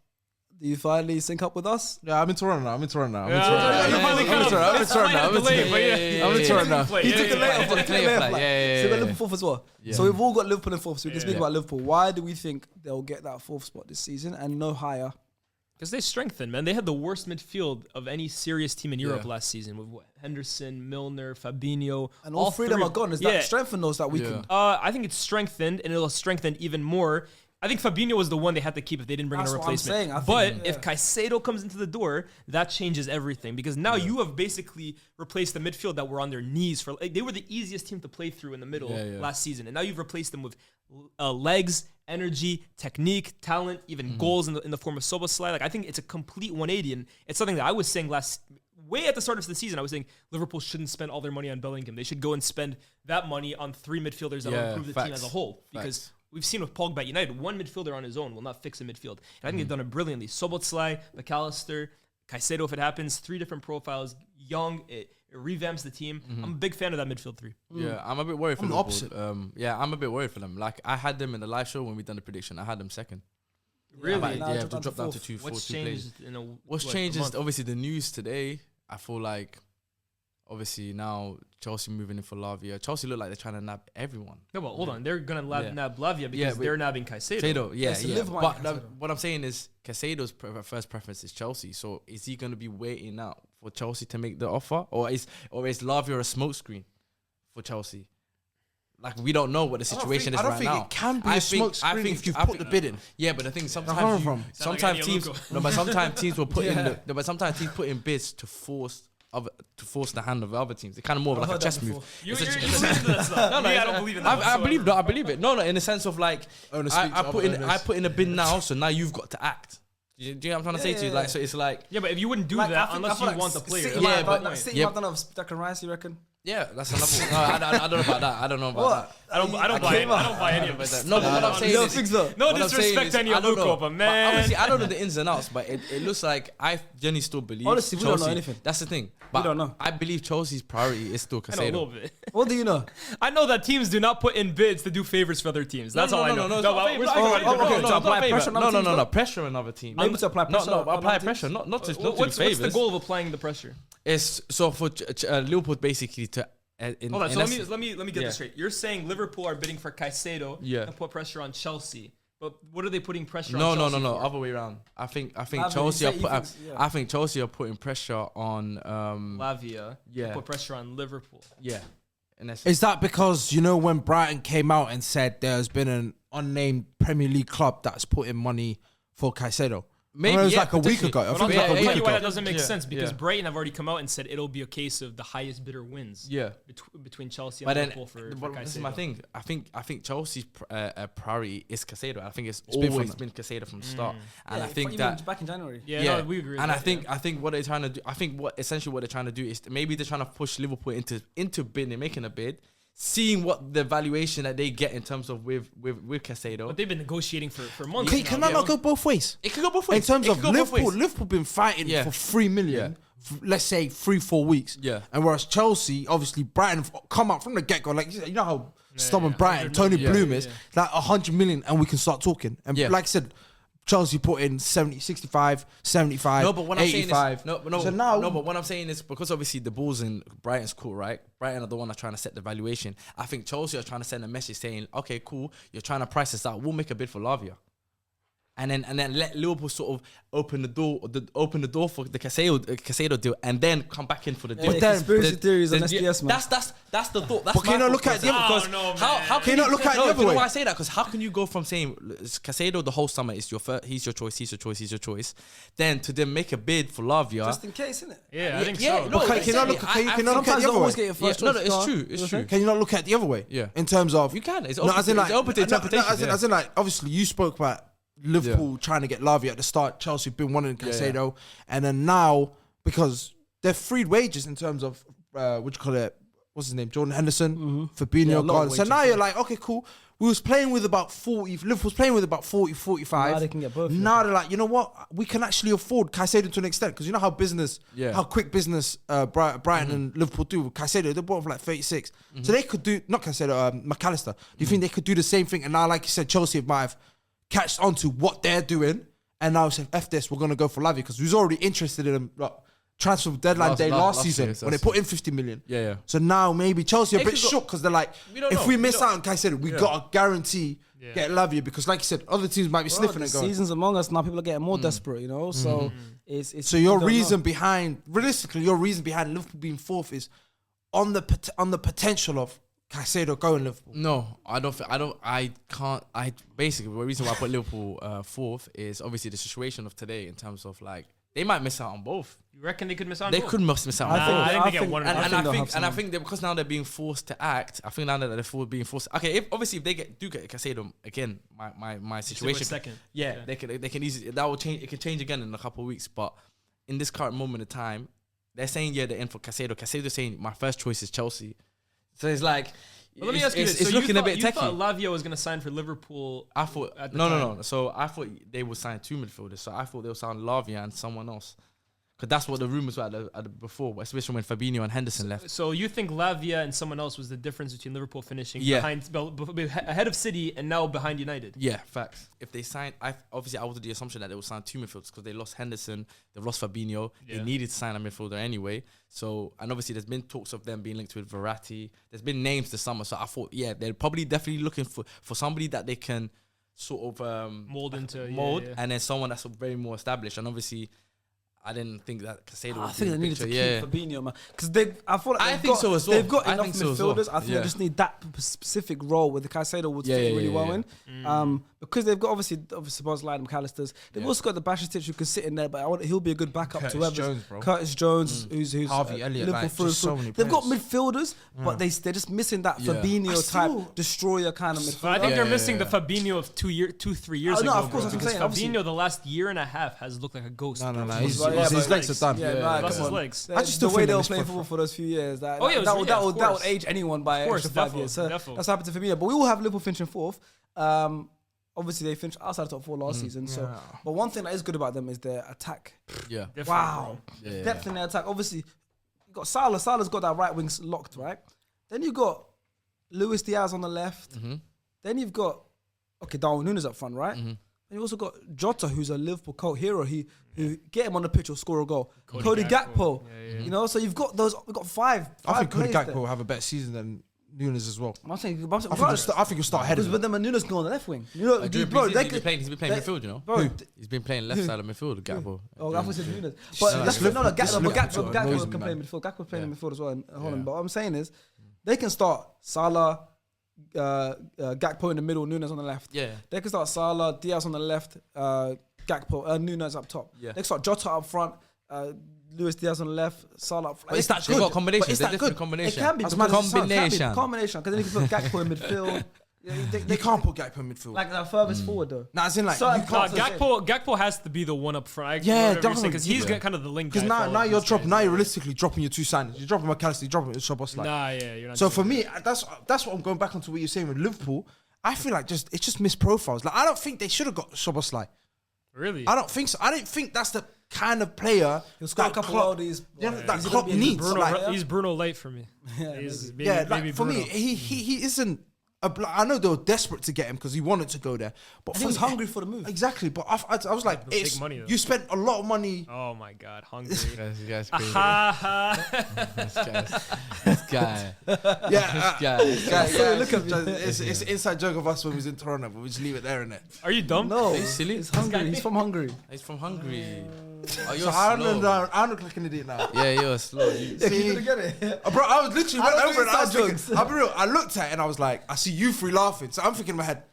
do you finally sync up with us? Yeah, I'm in Toronto now. I'm in Toronto now. I'm in Yeah, Toronto. you finally I'm in come. Toronto. I'm in It's Toronto. slight I'm in delay, Toronto. but I'm in Toronto now. He took the layup. The layup flight. Yeah. So we got Liverpool 4th as well. Yeah. So we've all got Liverpool in 4th. So we can speak Yeah. about Liverpool. Why do we think they'll get that 4th spot this season and no higher? Because they strengthened, man. They had the worst midfield of any serious team in Europe Yeah. last season with Henderson, Milner, Fabinho. And all 3 of them are gone. Is that strengthened those that weakened? I think it's strengthened, and it'll strengthen even more. I think Fabinho was the one they had to keep if they didn't bring in That's a what I'm replacement. saying. I But think, if Caicedo comes into the door, that changes everything because now you have basically replaced the midfield that were on their knees for. Like, they were the easiest team to play through in the middle last season, and now you've replaced them with legs, energy, technique, talent, even goals in the form of Szoboszlai. Like I think it's a complete 180, and it's something that I was saying way at the start of the season. I was saying Liverpool shouldn't spend all their money on Bellingham. They should go and spend that money on 3 midfielders that will improve the team as a whole. Because we've seen with Pogba at United, 1 midfielder on his own will not fix a midfield. And I think they've done it brilliantly. Szoboszlai, McAllister, Caicedo, if it happens, 3 different profiles, young. It revamps the team. I'm a big fan of that midfield 3. Yeah, I'm a bit worried for I'm the Liverpool. opposite. Yeah, I'm a bit worried for them. Like I had them in the live show when we done the prediction. I had them 2nd. Really? But, Now yeah, dropped to drop down to 4th. 2, 4, What's 2 players. changed in a What's what, changed a is month? obviously the news today. I feel like obviously now Chelsea moving in for Lavia. Chelsea look like they're trying to nab everyone. No, but hold on. They're going to nab Lavia because Yeah, but- they're nabbing Caicedo. Caicedo, yeah. Yes, live by But Caicedo. what I'm saying is Caicedo's first preference is Chelsea. So is he going to be waiting out for Chelsea to make the offer, or is Lavia a smokescreen for Chelsea? Like we don't know what the situation is I don't right think now. it can be a smoke screen if you put the bid in. Yeah, but I think coming sometimes from? Sound like sometimes Anya teams Luko. but sometimes teams will put but sometimes teams put in bids to force the hand of the other teams. It's kind of more of like a heard chess that move. before. You're It's a- into that stuff. Me, I don't believe in that. I believe whatsoever. I believe it. No, in the sense of like Owners speak to other owners. I put in a bid now, so now you've got to act. Do you know what I'm trying to say to you? Yeah. Like, so it's like, Yeah, but if you wouldn't do Like, that I unless feel you want the player. City that's might my have point. done- City Yeah. might have done a Declan Rice, you reckon? yeah, that's another. No, I don't know about that. I don't know about that. I don't buy any of this. No, but what I'm saying You don't is, think so? No what I'm saying disrespect is, to any I of don't know. Luko, but man. Obviously, I don't know the ins and outs, but it looks like I genuinely still believe. Honestly, we don't know Chelsea- anything. That's the thing. But don't know. I believe Chelsea's priority is still I know a little Caicedo. bit. What do you know? I know that teams do not put in bids to do favors for other teams. That's all I know. No, it's not favor. we're No, speaking about okay, different to things. apply pressure on other teams, no, though? pressure on another team. Maybe to apply pressure No, on apply other pressure, teams? not to What's do favors. the goal of applying the pressure? It's so for Liverpool basically to. Hold on, so let me get this straight. You're saying Liverpool are bidding for Caicedo Yeah. to put pressure on Chelsea, but what are they putting pressure No, on no, Chelsea no, for? other way around. I think Lavia, Chelsea you are say put, he thinks- yeah. I think Chelsea are putting pressure on Lavia yeah. to put pressure on Liverpool. yeah. And that's Is that because, you know, when Brighton came out and said there's been an unnamed Premier League club that's put in money for Caicedo? Maybe, it was yeah, like a week potentially. ago. I But think I'll it was tell like a you week why that ago. doesn't make Yeah, sense because yeah. Brighton have already come out and said it'll be a case of the highest bidder wins. Yeah. Between Chelsea and But then, Liverpool for but this is Caicedo. my thing. I think Chelsea's priority is Caicedo. I think it's been always from been Caicedo from the start, and Yeah, I think even that back in January. Yeah, yeah, no, we agree. With and that, I think what they're trying to do, I think what they're trying to do is maybe they're trying to push Liverpool into bidding, making a bid, seeing what the valuation that they get in terms of with Caicedo. But they've been negotiating for months. Can, now. can that not go both ways? It could go both In ways. terms It of could go both Liverpool, ways. Liverpool been fighting Yeah. for 3 million, let's say 3-4 weeks. Yeah. And whereas Chelsea, obviously Brighton have come out from the get-go, like, you know how stubborn Brighton, Tony Bloom is, like 100 million and we can start talking. And like I said, Chelsea put in 70, 65, 75, No, but what 85. I'm saying is, So now, no, but what I'm saying is because obviously the ball's in Brighton's court, right? Brighton are the one that's trying to set the valuation. I think Chelsea are trying to send a message saying, okay, cool, you're trying to price us out. We'll make a bid for Lavia. And then let Liverpool sort of open the door for the Caicedo deal, and then come back in for the deal. But then conspiracy theories on SDS, man. That's the thought. That's but can you not look at the other? Because how can you not look at the other way? You know why I say that? Because how can you go from saying Caicedo the whole summer is your first, he's your choice, then to then make a bid for Lavia Just in case, isn't it? Yeah, I think so. No, can you not look at the other way? No, it's true. It's true. Can you not look at the other way? Yeah. In terms of You can. It's no, as in like open to interpretation. as in like obviously you spoke about Liverpool trying to get Lavia at the start. Chelsea been wanting Caicedo, and then now because they're freed wages in terms of what you call it? What's his name? Jordan Henderson, Fabinho gone. So now you're like, okay, cool. We was playing with about 40. Liverpool's playing with about 40, 45. Now they can get both. Now they're like, you know what? We can actually afford Caicedo to an extent because you know how how quick business Brighton and Liverpool do with Caicedo. They're bought for like 36. So they could do not Caicedo, McAllister. Do you think they could do the same thing? And now, like you said, Chelsea might have catched onto what they're doing, and now say, F this, we're going to go for Lavia because we was already interested in him. Like, transfer deadline day last season when they put in 50 million. Yeah. So now maybe Chelsea are a bit shook because they're like, if we miss out on Caicedo, we got to guarantee get Lavia because, like you said, other teams might be sniffing and going. Seasons among us now, people are getting more desperate, you know. So it's so your reason behind, realistically, your reason behind Liverpool being fourth is on the potential of Caicedo going Liverpool. No, I can't. Basically the reason why I put Liverpool fourth is obviously the situation of today in terms of like they might miss out on both. You reckon they could miss out on They both? could miss out on Nah, both. I think they get one. I think that because now they're being forced to act. I think now that they're being forced. Okay, if they do get Caicedo again, my situation. Second. Yeah, they can easily that will change. It can change again in a couple of weeks. But in this current moment of time, they're saying they're in for Caicedo. Caicedo's saying my first choice is Chelsea. So it's like. But let me ask you this. It's so looking a bit you techie. thought Lavia was going to sign for Liverpool? I thought no. So I thought they would sign two midfielders. So I thought they would sign Lavia and someone else. Because that's what the rumors were before, especially when Fabinho and Henderson left. So you think Lavia and someone else was the difference between Liverpool finishing ahead of City and now behind United? Yeah, facts. If they signed, I was under the assumption that they would sign two midfielders because they lost Henderson, they've lost Fabinho. They needed to sign a midfielder anyway. So, and obviously there's been talks of them being linked with Verratti. There's been names this summer. So I thought, they're probably definitely looking for somebody that they can sort of mold and then someone that's very more established. And obviously, I didn't think that Caicedo would I think they needed to keep Fabinho, man. Because they've got enough midfielders. I think they just need that specific role where the Caicedo would fit really well in. Because they've got obviously Szoboszlai and McAllister's. They've also got the Bajcetic who can sit in there, but he'll be a good backup to whoever. Curtis Jones, who's Harvey Elliott. Liverpool through. They've got midfielders, but they're just missing that Fabinho type destroyer kind of midfielder. I think they're missing the Fabinho of 3 years ago. No, of course, that's what I'm saying. Fabinho the last year and a half has looked like a ghost. No, his legs are done. Lost his legs. I just the way they were playing football for those few years. That would age anyone by an extra 5 years. So that's happened to Fabinho. But we will have Liverpool finishing fourth. Obviously, they finished outside the top four last season. So, but one thing that is good about them is their attack. Yeah. Wow. Depth in their attack. Obviously, you got Salah. Salah's got that right wing locked, right? Then you got Luis Diaz on the left. Then you've got Darwin Núñez up front, right? And you also got Jota, who's a Liverpool cult hero. Who get him on the pitch will score a goal. Cody Gakpo. You know, so you've got those. We've got five. I think Cody Gakpo will have a better season than Núñez as well. I think he'll start ahead of him. But then Núñez can go on the left wing. You know, he's been playing midfield, you know. Bro, he's been playing left side of midfield, Gakpo. Oh, Gakpo said Núñez. But Gakpo can play midfield. Gakpo playing midfield as well in Holland. But what I'm saying is, they can start Salah, Gakpo in the middle, Núñez on the left. Yeah. They can start Salah, Diaz on the left, Gakpo, Núñez up top. Yeah. They can start Jota up front, Luis Diaz on the left, Salah up front. But it's that good. They've got combinations. They're different combinations. It can be. Combination. Because then you can put Gakpo in midfield. They can't put Gakpo in midfield. Like the furthest forward though. Nah, as in like Gakpo has to be the one up front. Definitely. Because he's kind of the link. Because now you're realistically dropping your two signings. You're dropping McAllister, you're dropping Szoboszlai. You're not. So for me, that's what I'm going back onto what you're saying with Liverpool. I feel like it's just missed profiles. Like I don't think they should have got Szoboszlai. Really? I don't think so. I don't think that's the kind of player he'll score a couple of oldies. That Klopp needs. He's Bruno Light for me. Maybe for me, he isn't. I know they were desperate to get him because he wanted to go there, but He was hungry for the move. Exactly, but I was like, Big it's, money, though. you spent a lot of money. Oh my God, hungry. This guy's crazy. Ha This guy. Yeah, guy. look at it's an inside joke of us when we was in Toronto, but we just leave it there, innit? Are you dumb? No, Are you silly? He's Hungary. He's from Hungary. He's from Hungary. Oh, So you're I slow. look like an idiot now. Yeah, you're slow. You- Yeah, See? you didn't get it. Bro, I was literally I went don't over and I was inside thinking, jokes. I'll be real, I looked at it and I was like, I see you three laughing. So I'm thinking in my head,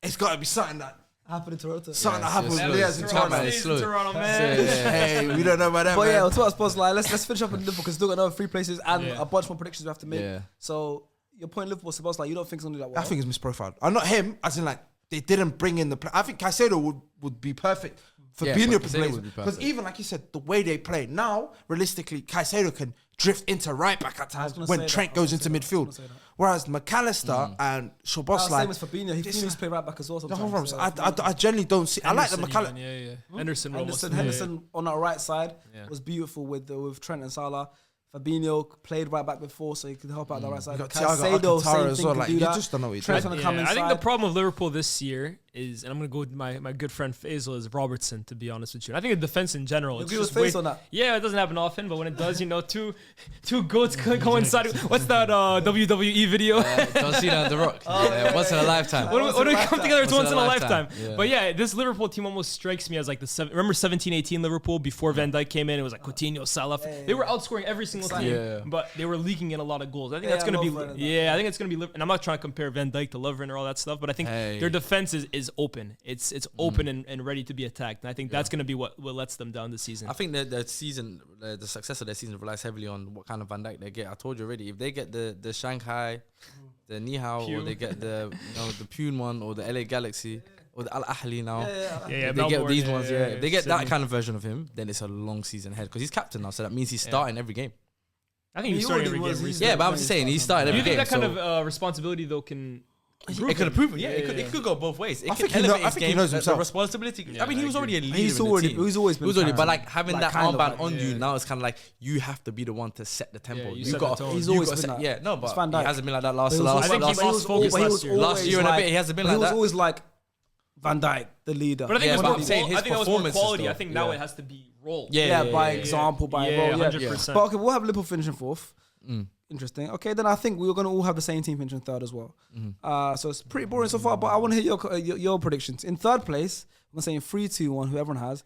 it's got to be something that Happened in Toronto. something that happened with slow. Leah's in Toronto. Toronto. It's slow. Toronto, Yeah, man. yeah. Hey, we don't know about that, But yeah, man. that's what I suppose. Like, let's finish up in Liverpool because still got another 3 places and Yeah. a bunch more predictions we have to make. Yeah. So your point, Liverpool, supposed like you don't think it's gonna do that well. I think it's misprofiled. I'm not him, as in like they didn't bring in the. I think Caicedo would be perfect. Fabinho Yeah, can Caicedo play would be because perfect. even like you said, the way they play now, realistically, Caicedo can drift into right back at times gonna when say Trent that. I was goes into gonna say that. I midfield. was gonna say that. Whereas McAllister and Szoboszlai, Same as Fabinho. He This- needs to play right back as well. the Sometimes. whole I genuinely don't see. I like the Henderson McAllister. even, yeah. Henderson, role was- Henderson on that right side Yeah. was beautiful with Trent and Salah. Fabinho played right back before, so he could help out the right side. You got Thiago Caicedo, Alcantara same as thing, well. can Like do you that. just don't know what you're Trent's doing. gonna come I think inside. the problem with Liverpool this year is, and I'm going to go with my good friend Faisal, is Robertson, to be honest with you. And I think the defense in general. You It's agree with just way- Faisal on that? Yeah, it doesn't happen often, but when it does, two goats coincide. What's that WWE video? John Cena and The Rock. Yeah, once in a lifetime. When Once in we a come together, it's once in a lifetime. Yeah. But yeah, this Liverpool team almost strikes me as like remember 17-18 Liverpool before Van Dijk came in? It was like Coutinho, Salah. They were outscoring every single team, Yeah. but they were leaking in a lot of goals. I think Yeah, that's going to Lovren and be. that. Yeah, I think it's going to be. And I'm not trying to compare Van Dijk to Lovren or all that stuff, but I think Hey. their defense is open. It's open and ready to be attacked. And I think that's going to be what lets them down this season. I think that the season, the success of their season relies heavily on what kind of Van Dijk they get. I told you already, if they get the Shanghai, the Nihao, or Pew. they get the the Pune one, or the LA Galaxy, or the Al Ahly now. yeah, If they get Melbourne, these ones, yeah. If they get Sydney. that kind of version of him, then it's a long season ahead because he's captain now, so that means he's starting every game. I think he's starting every game. was. recently. Yeah, but I'm just saying he's starting Do every you game. think that kind so of responsibility though can? it could improve it. Yeah, Yeah, it could go both ways. It I could think he know- elevate I his think he game. knows The himself. responsibility. Yeah, I mean, he I was agree. already a leader. He's in the already team. he's always He been. was already, but captain. like having Like, that kind of armband like- on you yeah. now, it's kind of like you have to be the one to set the tempo. you you set the got. tone. He's you always gotta been set- that. Yeah, no, but Van he Dijk. hasn't been like that But last. he was last, always- I think last, he lost focus but he last was year. always last year and a like- bit. He hasn't been but like he was that. always like Van Dijk, the leader. But I think Yeah, it was but more I'm saying qual- his I think that was more performances quality. though. I think now Yeah. it has to be role. Yeah, by example, by yeah, role. Yeah, 100%. But okay, we'll have Liverpool finishing fourth. Interesting. Okay, then I think we were going to all have the same team finishing third as well. So it's pretty boring so far, but I want to hear your predictions. In third place, I'm saying 3-2-1, who everyone has.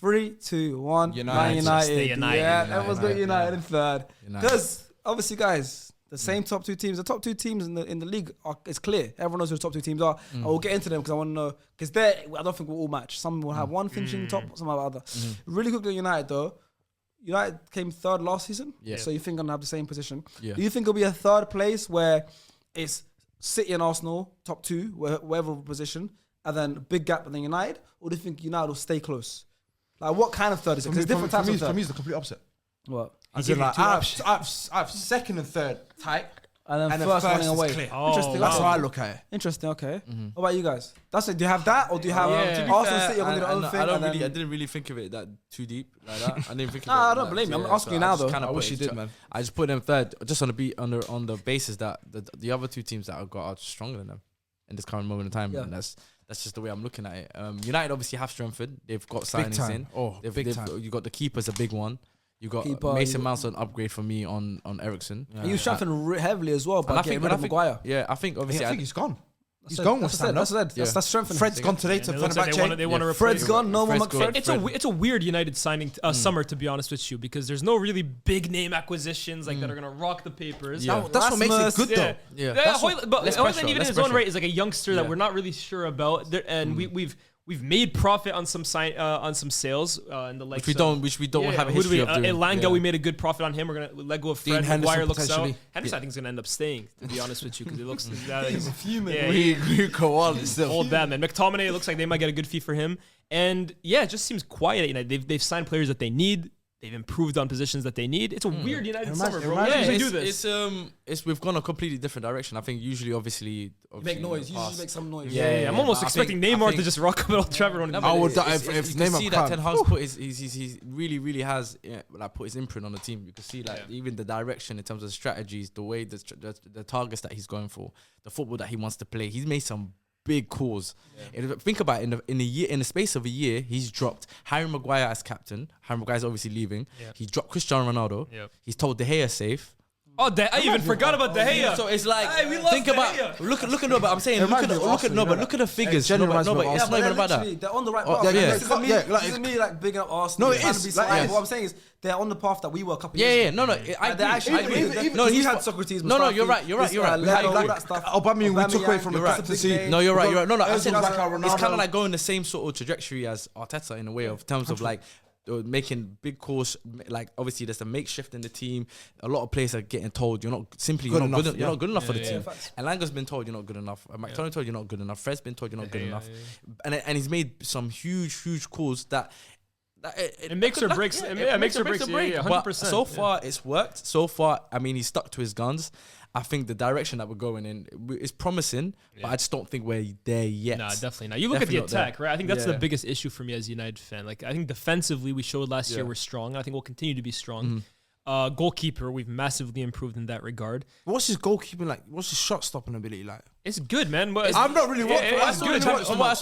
3-2-1, United. Stay United. United. Yeah, United. everyone's got United in third. United. Because obviously, guys, the same top 2 teams. The top 2 teams in the league it's clear. Everyone knows who the top 2 teams are. I will get into them because I want to know because I don't think we'll all match. Some will have one finishing top, some have other. Really quickly, United though. United came third last season, Yeah. so you think gonna have the same position. Yeah. Do you think it'll be a third place where it's City and Arsenal top 2, wherever position, and then a big gap and then United, or do you think United will stay close? Like what kind of third is it? Because there's different types of For third. me, it's the complete opposite. What? As gave in, you like, two I have second and third tight, And then and then first first running is away. clear. Oh, Interesting. That's That's how I look at it. interesting. Okay. What about you guys? That's it. Do you have that, or do you have Yeah. To be Arsenal City are going to do their own thing? I and then- didn't really think of it that too deep like that. I didn't think of it. Nah, like don't that. blame me. I'm Yeah, asking you so now, I just though. kinda I put wish it you did, ju- man. I just put them third just on the basis that the other 2 teams that I've got are stronger than them in this current moment in time. Yeah. And that's just the way I'm looking at it. United obviously have strengthened. They've got signings time. in. Oh, big time. You got the keeper's a big one. You got Keeper, Mason you- Mount's an upgrade for me on Ericsson. And you strengthened heavily as well And by getting rid of Maguire. Yeah, I think obviously I think he's gone. He's That's gone it, with that's Sam. it, that's it. Yeah. That's strengthening. Fred's gone today to And it looks like Fenerbahce. they want to replace. Fred's gone. No more Fred's gone. McFred. It's a weird United signing summer, to be honest with you, because there's no really big name acquisitions like that are gonna rock the papers. Yeah. That's what makes it Rasmus, good, though. Yeah. But less Højlund pressure, even in less his own pressure. right is like a youngster that Yeah. we're not really sure about, and we've made profit on some on some sales in the likes Which we don't have a who do history of doing. Elanga, Yeah. we made a good profit on him. We're gonna let go of Fred. Henderson Maguire looks out. potentially. Henderson, I think, is gonna end up staying. To be honest with you, because it looks He's fuming. Yeah, We agree, Kowal is still. old bad man. McTominay, it looks like they might get a good fee for him. And yeah, it just seems quiet at United. They've signed players that they need. They've improved on positions that they need. It's a weird United summer, bro. imagine- We usually it's, do this. it's we've gone a completely different direction. I think usually, obviously You make in the noise. You past- usually make some noise. Yeah, I'm almost I expecting think- I Neymar to think- just rock up at Old Trafford. on No, his- but I would it's- die it's- if you can Neymar see that can't. Ten Hag's put he's really has like put his imprint on the team. You can see like even the direction in terms of strategies, the way the targets that he's going for, the football that he wants to play. He's made some big calls. Think about it, in the space of a year, he's dropped Harry Maguire as captain. Harry Maguire's obviously leaving. Yeah. He dropped Cristiano Ronaldo. Yep. He's told De Gea safe. Oh, I even forgot about De Gea. So it's like Hey, we lost think De about Gea. look at no, but I'm saying It look at reminds me of Arsenal, look at the figures. genuinely No, but reminds me of it's not even about that. They're on the right Oh, path. yeah, yeah. This isn't me, Yeah, like- this isn't me like bigging up Arsenal. No, it trying is. to be Like, sly. yes. What I'm saying is they're on the path that we were a couple Yeah, years yeah, ago. no, I They're agree. actually I agree. even No, we he's had Socrates. No, Mustafi, you're right. You're right. this, You're right. Leno, I all agree. that stuff. Aubameyang, we took away from the You're right. consistency. No, you're right. You're right. No, I Ozil said was like, like it's kind Ronaldo. of like going the same sort of trajectory as Arteta in a way of terms of like making big calls. Like obviously there's a makeshift in the team. A lot of players are getting told you're not Good enough, you're not good enough for the Yeah, team. facts. And Langer's been told you're not good enough. McTominay told you're not good enough. Fred's been told you're not good Yeah, enough. yeah. And he's made some huge calls that. It makes or breaks. It makes or breaks. Yeah, But 100%. so far, it's worked. So far, I mean, he's stuck to his guns. I think the direction that we're going in is promising, but I just don't think we're there yet. Nah, definitely not. You look Definitely at not the there. attack, right? I think that's the Yeah. biggest issue for me as a United fan. Like, I think defensively, we showed last year Yeah. we're strong. And I think we'll continue to be strong. Mm-hmm. Goalkeeper, we've massively improved in that regard. What's his goalkeeping like? What's his shot stopping ability like? It's good, man. But I'm not really watching. it's I saw good.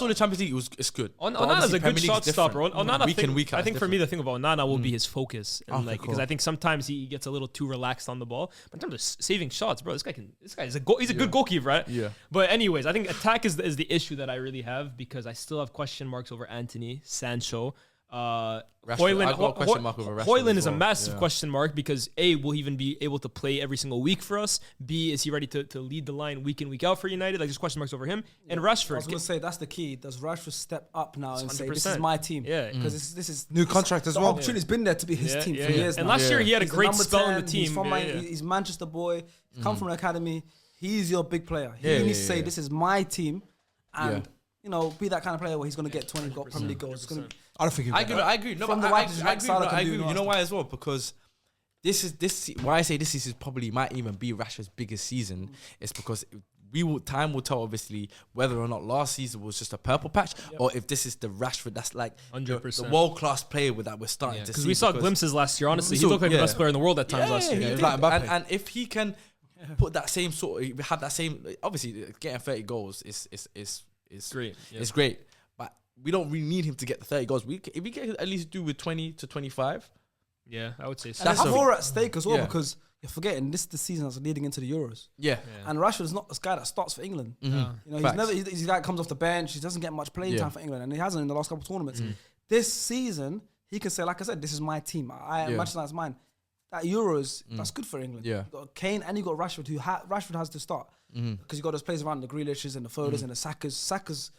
the Champions League. It's good. But Onana's obviously a good Premier League shot is stopper. different. Onana, Week in, week out I is think for me, different. the thing about Onana will be his focus, and Okay, like because cool. I think sometimes he gets a little too relaxed on the ball. But in terms of saving shots, bro, this guy is a goal. He's a good goalkeeper, right? Yeah. But anyways, I think attack is the issue that I really have because I still have question marks over Anthony, Sancho. Hoyland, I've got a question mark over Rashford Hoyland as is a well. massive Yeah. question mark because A, will he even be able to play every single week for us? B, is he ready to lead the line week in, week out for United? Like, there's question marks over him. And I was Rashford. going to say that's the key. Does Rashford step up now and say, "This 100%. is my team"? Yeah. because this is New contract as the well. opportunity's been there to be his team for years And now. last year he had a He's the great number spell in 10, the team. He's from Yeah. he's Manchester boy. He's come from an academy. He's your big player. He Yeah, needs to yeah, say, yeah. "This is my team," and Yeah. be that kind of player where he's going to get 20 Premier League goals. It's gonna, I don't think. I agree. No, From but the I right agree. right side, I can I do agree. no You know stuff. why as well? Because this why I say this is probably might even be Rashford's biggest season. Is because time will tell obviously whether or not last season was just a purple patch or if this is the Rashford that's like 100%. the world class player that we're starting to Because see. we saw glimpses last year. Honestly, he So, looked like the yeah. best player in the world at times last year. he It's did. like Mbappe. And if he can put that same have that same obviously getting 30 goals is Great. Yeah. It's great, but we don't really need him to get the 30 goals. If we can at least do with 20 to 25. Yeah, I would say so. and That's it's a- more at stake as well yeah. because you're forgetting this is the season that's leading into the Euros. Yeah. And Rashford's not this guy that starts for England. Mm-hmm. He's Facts. never. He's a guy that comes off the bench. He doesn't get much playing Yeah. time for England, and he hasn't in the last couple of tournaments. This season, he can say, like I said, this is my team. Yeah. Manchester United's mine. That Euros, that's good for England. Yeah. You got Kane and you got Rashford, Rashford has to start because you got those players around the Grealishes and the Foders and the Sakas. Saka's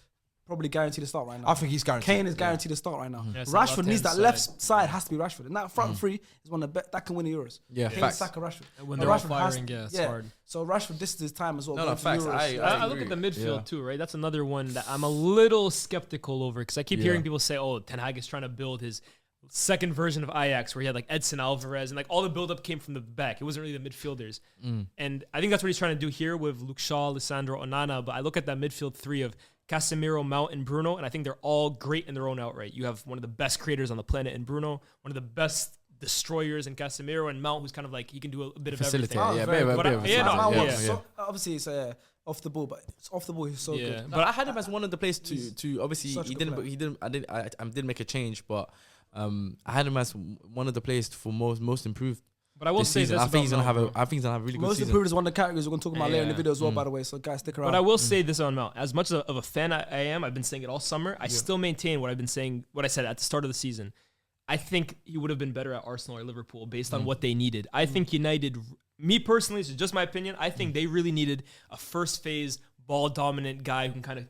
probably guaranteed to start right now. I think he's guaranteed. Kane is guaranteed to start right now. Yeah, it's Rashford that needs that left-hand left side has to be Rashford, and that front three is one of the that can win the Euros. Yeah, Kane, facts. Saka, Rashford. And when But they're all Rashford has- firing, yeah, it's hard. So Rashford, this is his time as well. No, going no, for facts. Euros. I look at the midfield too, right? That's another one that I'm a little skeptical over because I keep hearing people say, "Oh, Ten Hag is trying to build his second version of Ajax, where he had like Edson Alvarez and like all the buildup came from the back. It wasn't really the midfielders." And I think that's what he's trying to do here with Luke Shaw, Lisandro, Onana. But I look at that midfield three of Casemiro, Mount, and Bruno, and I think they're all great in their own outright. You have one of the best creators on the planet in Bruno, one of the best destroyers in Casemiro, and Mount, who's kind of like he can do a bit of everything. Facilitator, yeah, very bit of- good. bit of But I- yeah, no, Mount yeah, was yeah. so- obviously it's off the ball, but it's off the ball. He's so Yeah. good. But I had him as one of the players to obviously such a he good didn't player. I did make a change, but I had him as one of the players for most improved. But I will This say season. this I think he's about gonna have Mount, I think he's gonna have a really good Most season. improved is one of the categories we're going to talk about later in the Yeah. video as well, by the way. So guys, stick around. But I will say this on Mount. As much of a fan I am, I've been saying it all summer. I still maintain what I've been saying, what I said at the start of the season. I think he would have been better at Arsenal or Liverpool based on what they needed. I think United, me personally, this is just my opinion, I think they really needed a first phase, ball dominant guy who can kind of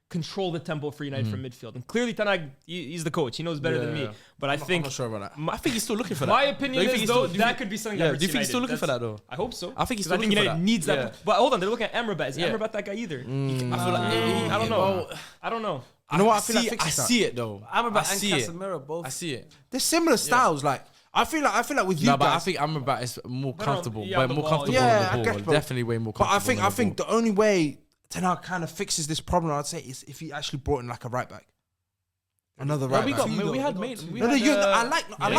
control the tempo for United from midfield. And clearly Ten Hag, he's the coach. He knows better than me. But I I'm think not sure about that. I think he's still looking for that. my Don't opinion you think is he's though still- that could be something Yeah, that do you think he's still United. looking for that though? I hope so. I think he's 'Cause still looking for United that. needs that. Yeah. But hold on, they're looking at Amrabat. Is Yeah. Amrabat that guy either? I feel like I don't know. well, I don't know. You know what? I I feel like see, fixes I that. see it though. Amrabat I and see it. Casemiro both. I see it. There's similar styles. Like I feel like with you No, but I guys. think Amrabat is more But, comfortable. yeah, But the more ball, comfortable yeah, I on the guess, ball. bro. Definitely way more But comfortable. I think the only way Ten Hag kind of fixes this problem, I'd say, is if he actually brought in like a right back. Another right we back. got. We had made. No, I like either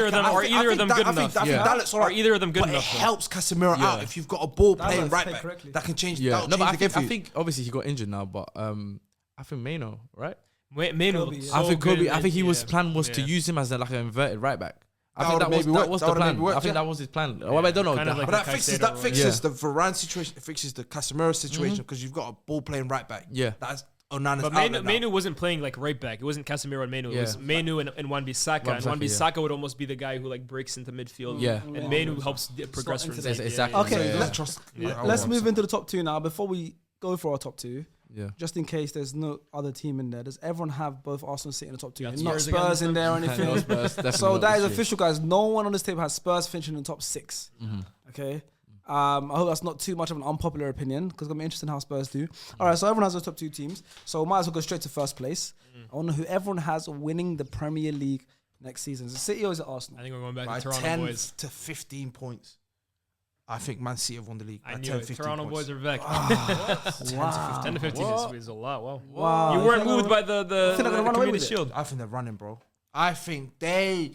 of them, Wan-Bissaka. either of them good enough. I think Yeah. Dalot's Are alright. either of them good But enough? it though? helps Casemiro Yeah. out if you've got a ball Dalot's playing right played back correctly. that can change. Yeah. that'll No, but change the game for I you. think obviously he got injured now, but I think Maino, right? Maino Kobe, looks yeah. so I think good, Kobe. I think he was yeah. plan was to Yeah. use him as like an inverted right back. I That think would've maybe that worked. was That the would've plan. maybe worked, I think yeah. that was his plan. Well, I don't know. Kind of like But that fixes Caicedo, the Varane situation. It fixes the Casemiro situation because you've got a ball playing right back. Yeah. That's Onana's But outlet now. Mainu wasn't playing like right back. It wasn't Casemiro and Mainu. It Yeah. was Mainu and Wan-Bissaka. And Wan-Bissaka, Wan-Bissaka would almost be the guy who like breaks into midfield. Yeah. And Mainu helps progress from into there. that. Exactly. Okay, Yeah. Let's trust. Let's move into the top 2 now. Before we go for our top 2, Yeah. just in case there's no other team in there, does everyone have both Arsenal City in the top 2? Got Not Spurs again Spurs this in time? there or anything. No Spurs, definitely So not that is this year. official, guys. No one on this table has Spurs finishing in the top 6. Okay. I hope that's not too much of an unpopular opinion because it's going to be interesting how Spurs do. All right, so everyone has those top 2 teams. So might as well go straight to first place. I want to know who everyone has winning the Premier League next season. Is it City or is it Arsenal? I think we're going back By to Toronto 10 boys. to 15 points. I think Man City have won the league. I by knew 10, it. 15 Toronto points. boys are back. Wow. 10 to 15 is a lot. Wow. Wow. You weren't moved by the they're gonna run away Community with it? Shield. I think they're running, bro. I think they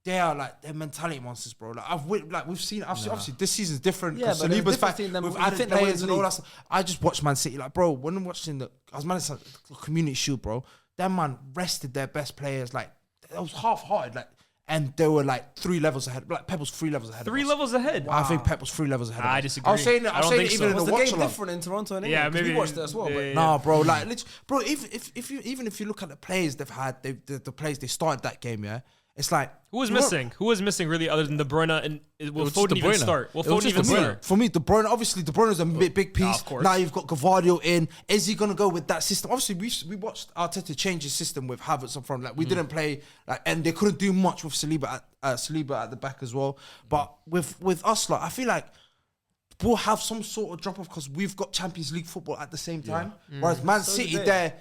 are like they're mentality monsters, bro. We've seen obviously this season's different Yeah, because but there's Saliba's difference back. between them. We've You added think they're winning players the and all league? that stuff. I just watched Man City, like, bro. When I'm watching I was managing the Community Shield, bro. That man rested their best players, like that was half-hearted, like, and they were like 3 levels ahead. Like Pep was 3 levels ahead. 3 of us. levels ahead. I think Pep was 3 levels ahead. of I us. disagree. I was saying that. I I was don't saying think it even so. in Was the the watch game along. different in Toronto and Yeah, England? 'Cause maybe- we watched it as well. But Nah, bro. Like, bro. If you look at the players they've had, the players they started that game, yeah. It's like Who was missing? Who was missing really other than De Bruyne? And will was just Foden De even Bruyne. start? Will It was Foden just even De Bruyne. start? For me, De Bruyne, obviously, De Bruyne is a big piece. of course. Now you've got Gavardio in. Is he going to go with that system? Obviously, we watched Arteta change his system with Havertz up front. Like, we didn't play, like, and they couldn't do much with Saliba at the back as well. But with us, like, I feel like we'll have some sort of drop-off because we've got Champions League football at the same time. Whereas Man So City, did they.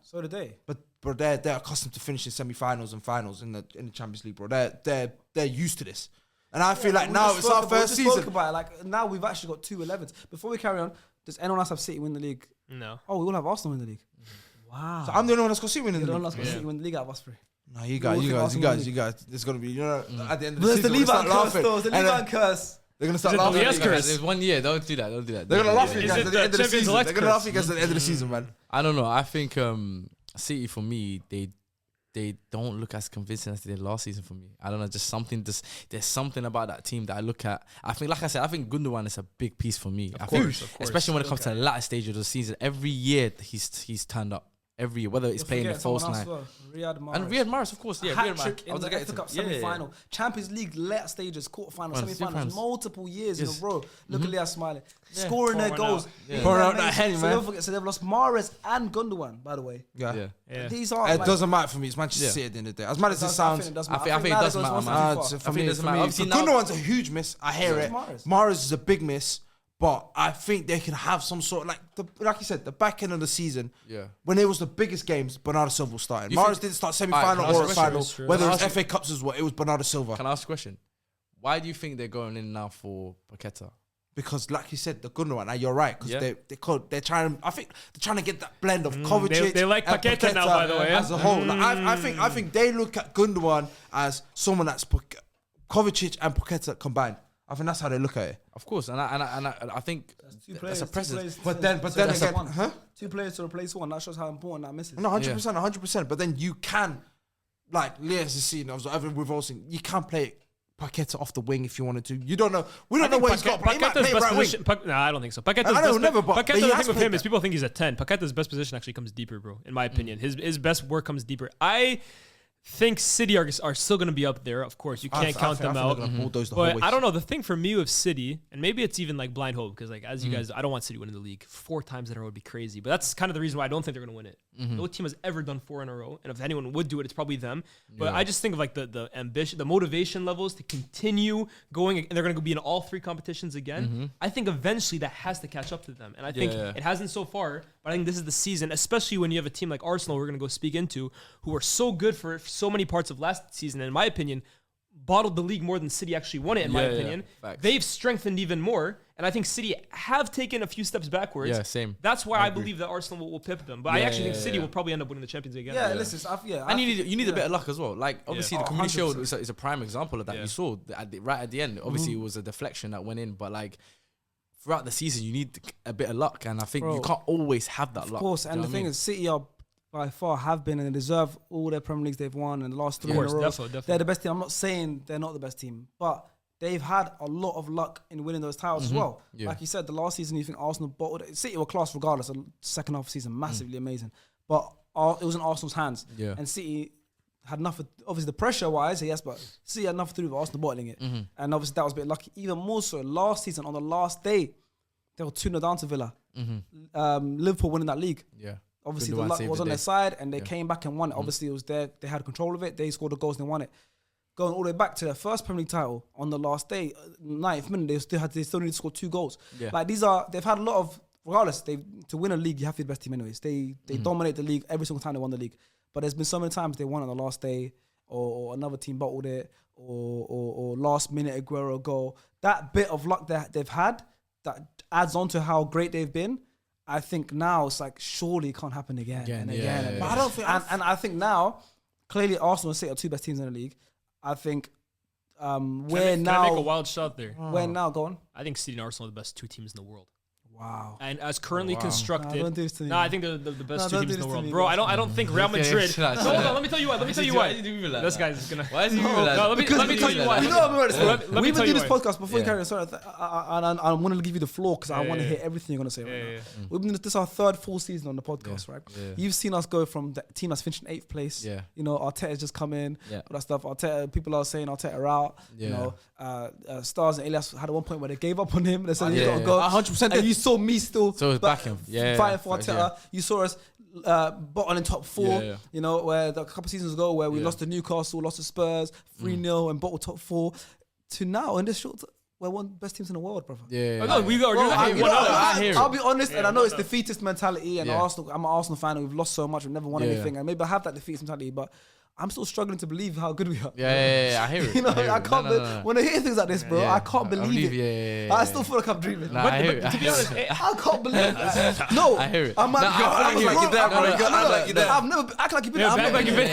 So did they. But they're accustomed to finishing semi-finals and finals in the Champions League, bro. They're used to this, and I feel like We now just it's spoke our about- we first just spoke season. about it. Like now we've actually got 2 11s. Before we carry on, does anyone else have City win the league? No. Oh, we all have Arsenal win the league. Wow. So I'm the only one that's got City winning You the don't league. have City win the league out of us 3. No, you all think Arsenal win the guys. There's gonna be, at the end of But the there's the season, leave they're out gonna start curse laughing. though. It's the And leave then out curse. they're gonna start Is it the laughing. Yes curse? There's 1 year. Don't do that. Don't do that. They're gonna laugh at Is you guys it at the the end of the Champions season. Elect They're gonna curse? laugh at you guys at the end of the season, man. I don't know. I think City for me, they don't look as convincing as they did last season for me. I don't know, just something. There's something about that team that I look at. I think, like I said, I think Gundogan is a big piece for me. I think, especially when it comes to the latter stage of the season. Every year he's turned up. Every year, whether it's playing the false nine. Riyad Mahrez. And Riyad Mahrez, of course, yeah. Riyad Hat-trick Mahrez. in the FA Cup semi-final, Champions League late stages, quarterfinals, Well, semi-finals, semi-finals. multiple years Yes. in a row. Look at Leah smiling, scoring their pouring goals. out. Yeah. Pouring out that Amazing. Henny, So man. don't forget, so they've lost Mahrez and Gundogan, by the way. Yeah. Yeah. These are It like, doesn't matter for me. It's Manchester Yeah. City at the end of the day. As mad as it I sounds, think it does I matter. think it now does goes matter, one man. step too so far. for I think me, it doesn't matter. for Obviously me, now- Gundogan's a huge miss. I hear it. Mahrez. Mahrez is a big miss, but I think they can have some sort of like you said, the back end of the season. Yeah. When it was the biggest games, Bernardo Silva was starting. You Mahrez think- didn't start Alright, semi-final can I or ask a a final. question? Whether it Can I was ask FA Cups as well, it was Bernardo Silva. Can I ask a question? Why do you think they're going in now for Paqueta? Because, like you said, the Gundogan. Now you're right because Yeah. they're trying. I think they're trying to get that blend of Kovacic. they like and Paqueta now, by the way, as a whole. Like, I think they look at Gundogan as someone that's Kovacic and Paqueta combined. I think that's how they look at it. Of course, and I think Two that's players, a two presence. players, But then that's again, one. huh? 2 players to replace one. That shows how important that miss is. No, 100%, 100%. But then you can, like Leah's seen, we've all seen, you can play Paqueta off the wing if you wanted to. You don't know. We don't know where he's got to play. He might play right wing. No, I don't think so. Paqueta's I know, best, never, but Paqueta, he the has thing with played him is that. people think he's a 10. Paqueta's best position actually comes deeper, bro, in my opinion. His best work comes deeper. I think City are still going to be up there. Of course, you can't count them out. But I don't know. The thing for me with City, and maybe it's even like blind hope, because like as you guys, I don't want City winning the league 4 times in a row would be crazy. But that's kind of the reason why I don't think they're going to win it. No team has ever done 4 in a row, and if anyone would do it, it's probably them. But I just think of like the ambition, the motivation levels to continue going, and they're going to be in all 3 competitions again. I think eventually that has to catch up to them, and I think it hasn't so far. But I think this is the season, especially when you have a team like Arsenal, we're going to go speak into, who are so good for so many parts of last season, and in my opinion, bottled the league more than City actually won it, in my opinion. Facts. They've strengthened even more. And I think City have taken a few steps backwards. Yeah, same. That's why I believe that Arsenal will pip them. But I actually think City will probably end up winning the Champions League again. Yeah, listen, And you need a bit of luck as well. Like obviously the Community Shield 100%. is a prime example of that. Yeah. You saw right at the end. Obviously it was a deflection that went in, but like throughout the season you need a bit of luck, and I think you can't always have that luck. Of course, and the thing is, City are by far have been and they deserve all their Premier Leagues they've won in the last 3 in a row. Definitely. They're the best team. I'm not saying they're not the best team, but they've had a lot of luck in winning those titles as well. Yeah. Like you said, the last season you think Arsenal bottled it. City were class regardless. The second half of the season, massively amazing. But it was in Arsenal's hands. Yeah. And City had nothing, obviously the pressure-wise, yes, but City had nothing to do with Arsenal bottling it. And obviously that was a bit lucky. Even more so, last season, on the last day, they were 2-0 down to Villa. Liverpool winning that league. Yeah. Obviously, the Gundogan luck saved was the on their day. side, and they came back and won it. Obviously, it was there. They had control of it. They scored the goals and they won it. Going all the way back to their first Premier League title on the last day, 9th minute, they still need to score 2 goals. Yeah. Like they've had a lot of, regardless, to win a league, you have to be the best team anyways. They dominate the league every single time they won the league. But there's been so many times they won on the last day, or another team bottled it, or last minute Aguero goal. That bit of luck that they've had that adds on to how great they've been. I think now it's like surely it can't happen again and again. Yeah. But I don't think, and I think now clearly Arsenal and City are 2 best teams in the league. I think Can I make a wild shot there? Where now? Go on. I think City and Arsenal are the best 2 teams in the world. Wow. And as currently constructed, Nah, don't do this to me. I think they're the best 2 don't teams do in the this to world, me, bro. bro. I don't think Real Madrid. chill out, No, chill hold out. on. Let me tell you why. This guy's gonna. Why is he Let me tell you why. You know what I'm about to say? Let me We've tell been doing you this why. podcast before you carry on. Sorry, I'm going to give you the floor because I want to hear everything you're going to say right now. We've been this is our 3rd full season on the podcast, right? Yeah. You've seen us go from the team that's finished in 8th place. Yeah. You know, Arteta's just come in. Yeah. All that stuff. Arteta, people are saying Arteta out. You Yeah. know, Stars and Elias had at one point where they gave up on him. They said he's yeah, got to yeah. go. 100% And you saw me still So it's back him. Yeah. fighting for Facts, Arteta. You saw us bottom in top 4. Yeah. You know, where a couple seasons ago where we lost to Newcastle, lost to Spurs, 3-0 and bottled top 4. To now in this short, we're one of the best teams in the world, brother. Yeah. No, we are. Well, You're you know, I hear it. I'll be honest, and I know it's no. defeatist mentality, and Yeah. Arsenal. I'm an Arsenal fan, and we've lost so much, we've never won Yeah. anything, and maybe I have that defeatist mentality, but I'm still struggling to believe how good we are. Yeah, I hear it. You know, hear I it. can't. No. When I hear things like this, bro, Yeah. I can't believe it. Yeah. I still feel like I'm dreaming. Nah, I hear it. To be honest, I can't believe that. No, I hear it. I'm Nah, I hear it. like No, no, no. I've never act like you've been. Yeah, I've act never like you've been.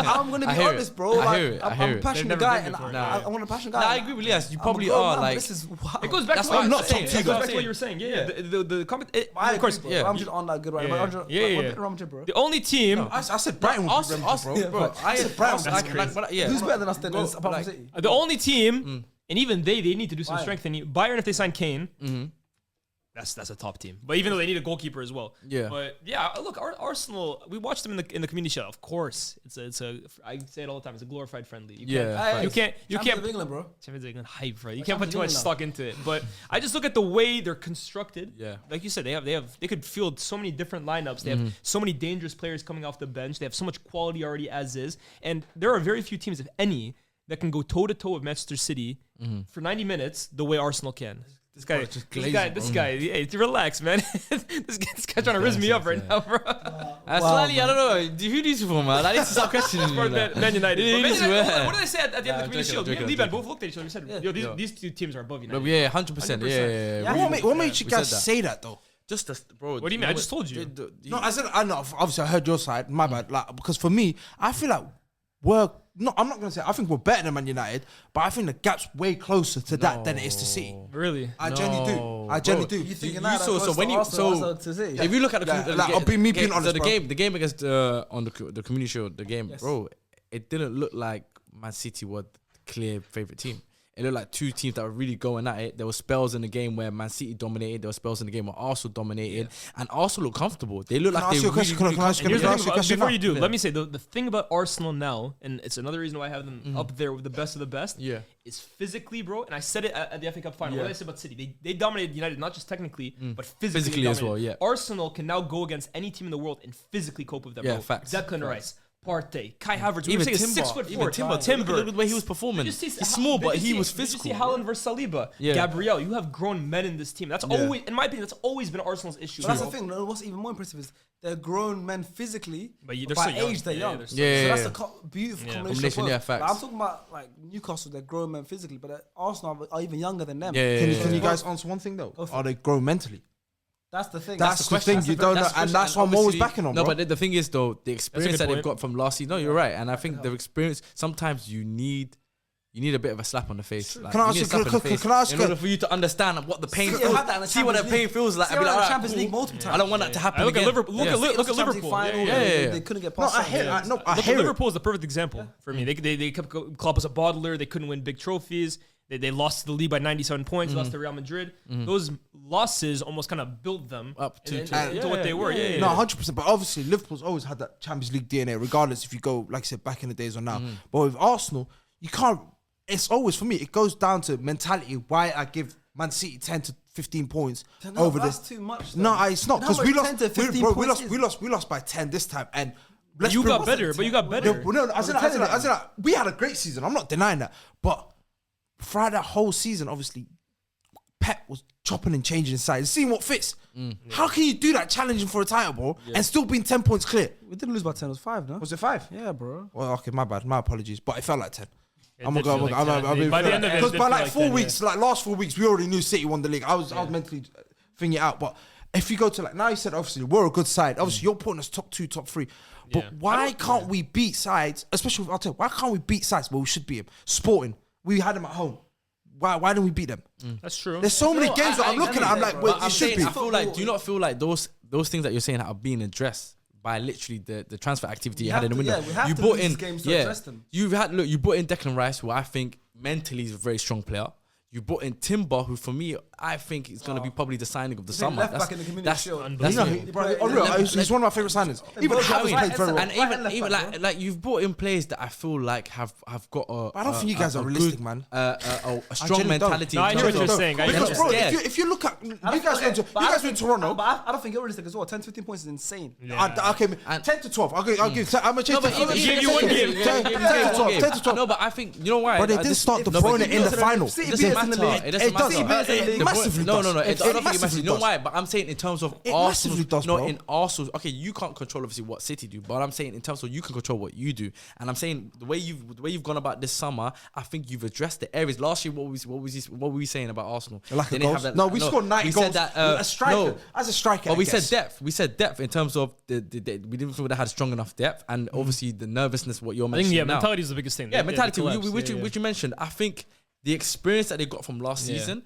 I'm gonna I be hear honest, it. bro. I hear it. I I'm hear a it. passionate They've guy, never and been before. I'm a passionate guy. Nah, I agree with Elias. You probably I'm a grown are man, like. this is wow. It goes back That's to why what I'm you're not saying. top two It goes back guys. to what you were saying. Yeah, I of course. agree, bro. yeah. I'm just on that good right. Yeah, But yeah, we're yeah. beating Real Madrid, bro. The only team, I said Brighton would be Us, Brentford, bro. bro. I said Brighton. yeah. Who's better than us then? Bro, Apart from like- City. the only team, and even they need to do some Bayern. strengthening. Bayern, if they sign Kane, that's a top team. But even though they need a goalkeeper as well. Yeah. But yeah, look, Arsenal. We watched them in the community shield. Of course, it's a. I say it all the time. It's a glorified friendly. You Yeah. can't, you Champions can't. of England, bro. Champions League hype, right? You can't put Champions too much League now. stock into it. But I just look at the way they're constructed. Yeah. Like you said, they could field so many different lineups. They have so many dangerous players coming off the bench. They have so much quality already as is. And there are very few teams, if any, that can go toe to toe with Manchester City for 90 minutes the way Arsenal can. This guy, hey, relax, man. this guy's trying to rizz me up right now, bro. Slightly, I don't know. Who do you support, man? I need to stop questioning you. For like. Man United. Yeah, But Man you United, swear. what did I say at the end of the Community Shield? Me and joking, Liban both looked at each other. We said, yo, these 2 teams are above United. But yeah, 100%. Yeah. What made you We guys said that. say that though? Just bro. What do you mean? I just told you. No, I said I know. Obviously, I heard your side. My bad. Like because for me, I feel like I'm not gonna say I think we're better than Man United, but I think the gap's way closer to that than it is to City. Really? I genuinely do. I genuinely do. You thinking You that? saw- so when you- so- If you look at the I'll be me being honest, the bro. game against on the community shield, the game, bro, it didn't look like Man City were the clear favorite team. It looked like 2 teams that were really going at it. There were spells in the game where Man City dominated. There were spells in the game where Arsenal dominated, and Arsenal looked comfortable. They looked like I they ask you a really, question? Can I ask you And here's Can I the ask thing you a question before now? you do, let me say the thing about Arsenal now, and it's another reason why I have them up there with the best of the best. Yeah. Is physically, bro. And I said it at the FA Cup final. What did I say about City? They dominated United not just technically, but physically. Physically as well, dominated. yeah. Arsenal can now go against any team in the world and physically cope with them. Yeah, bro. facts. Declan Rice, Partey, Kai Havertz. Even We were saying Timber. 6'4". Even Timber. Look at the way he was performing. He's small, but he was physical. Did you see Haaland versus Saliba? Yeah. Gabriel, you have grown men in this team. That's always, in my opinion, that's always been Arsenal's issue. But that's the thing. What's even more impressive is they're grown men physically, But but they're by so young. age they're Yeah, young. they're so So young. that's Yeah. a beautiful Yeah. combination. Yeah, of both. facts. Like, I'm talking about like Newcastle. They're grown men physically, but Arsenal are even younger than them. Yeah, Can you guys answer one thing though? Go for Are they grown mentally? That's the thing. That's the thing. You don't know, and that's what I'm always backing on, No, bro. but the thing is though, the experience that they've point. got from last season. No, you're right, and I think the experience. Sometimes you need a bit of a slap on the face. Like, Can I you ask need a you- slap in the can- face can I ask in you- order for you to understand what the pain See, feels, you had that in the see what the Champions pain feels like. See, I'd be I like, had the alright, Champions cool. League multiple times. I don't want that to happen Look at again. Liverpool. Look Yeah. at Look Liverpool. Champions League final, Yeah, yeah. They couldn't get No, past. I hear. I Look, hear it. Liverpool is the perfect example for me. They kept Klopp as a bottler. They couldn't win big trophies. They lost to the league by 97 points. Lost to Real Madrid. Those losses almost kind of built them Up to- into what they were. Yeah. No, 100%. But obviously, Liverpool's always had that Champions League DNA, regardless if you go, like I said, back in the days or now. But with Arsenal, you can't. It's always for me. It goes down to mentality. Why I give Man City 10 to 15 points No, over that's this. too much. No, though. it's not How because much we 10 lost. to 15 Bro, points is? we lost by 10 this time, and let's You be got real. better, but you got better. No, I said that. We had a great season. I'm not denying that. But throughout that whole season, obviously, Pep was chopping and changing sides, seeing what fits. How can you do that, challenging for a title, bro, and still being 10 points clear? We didn't lose by 10. It was 5, no? Was it 5? Yeah, bro. Well, okay, my bad. My apologies. But it felt like 10. It I'm did gonna feel go. like 10. By the end of it, it because did by feel like like 4 10, weeks, like last 4 weeks, we already knew City won the league. I was mentally thinking it out. But if you go to like now, you said obviously we're a good side. Obviously, you're putting us top 2, top 3. But Yeah. why can't we beat sides? Especially, I'll tell you, why can't we beat sides? Well, we should beat them. Sporting, we had them at home. Why didn't we beat them? That's true. There's so many games that I'm looking at. I'm like, bro. wait, I'm it should saying, be. I feel like, do you not feel like those things that you're saying are being addressed by literally the transfer activity you had in the window? We have You to brought lose in, these games to address them. you brought in Declan Rice, who I think mentally is a very strong player. You brought in Timber, who for me, I think is going to be probably the signing of the summer. left back in the Community Shield. That's You know, it. bro, he's one of my favorite signings. Even both Havertz sides, played very well. And Right and left even back, like you've brought in players that I feel like have got a. I don't think you guys are realistic, man. A strong genuinely don't. mentality. No, I in hear terms what you're of- saying. I They're Because, not bro, scared. if you look at you I don't guys think- went but I don't to think- Toronto. But I don't think you're realistic as well. 10 to 15 points is insane. Okay, And- 10 to 12. I'll give. I'm gonna change. No, but to- even you won game. 10 to 12. 10 to 12. No, but I think you know why. But they did start De Bruyne in the final. City It beat doesn't us in the matter. league. It doesn't It does. matter. It massively No, does. no. It I don't think it matters. massively You know does. why? But I'm saying in terms of It Arsenal. massively does, No, bro. in Arsenal. Okay, you can't control obviously what City do, but I'm saying in terms of you can control what you do. And I'm saying the way you've gone about this summer, I think you've addressed the areas. Last year, what were we saying about Arsenal? Lack They of didn't goals. have that- No, we scored 9 we goals. said that A striker, no. as a striker. But we I said guess. depth. We said depth in terms of we didn't feel they had strong enough depth, and obviously the nervousness. What you're I think mentioning now. mentality is the biggest thing. Yeah, They mentality. collapsed. Which you mentioned. I think the experience that they got from last Yeah. season,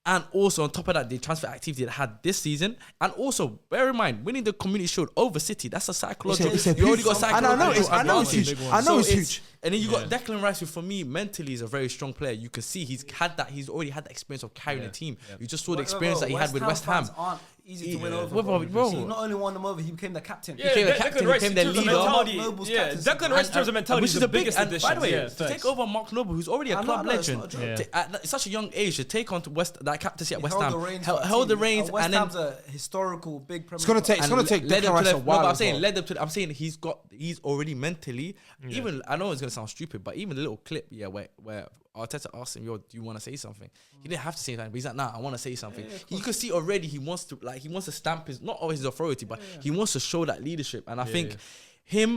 and also on top of that, the transfer activity they had this season, and also bear in mind winning the Community Shield over City. That's a psychological. It's a You already got huge- and I know it's psychological huge. advantage. I know it's So huge. And then you got Declan Rice, who for me mentally is a very strong player. You can see he's had that. He's already had the experience of carrying a team. You just saw the experience that he had with West Ham. fans aren't easy to win Yeah. over. Bro. He not only won them over, he became the captain. Yeah, became the Declan captain, Rice became in the terms of leader. mentality. Noble's Yeah, captaincy. Declan Rice in terms of mentality which is is the a big. biggest And addition. by the way, Yeah, to take facts. over Mark Noble, who's already a I know, club I know, it's legend, not a joke. Yeah. at such a young age, to take on that captaincy at He West held Ham, the reins. held the reins, West and then Ham's a historical big Premier It's gonna League take. It's club. gonna take led Declan him Rice to a the. No, while. but I'm as saying well. led him to. I'm saying he's already mentally. Even I know it's gonna sound stupid, but even the little clip, where Arteta asked him, "Yo, do you want to say something?" He didn't have to say something, but he's like, "Nah, I want to say something." You could see already he wants to stamp his not always his authority, but he wants to show that leadership. And I think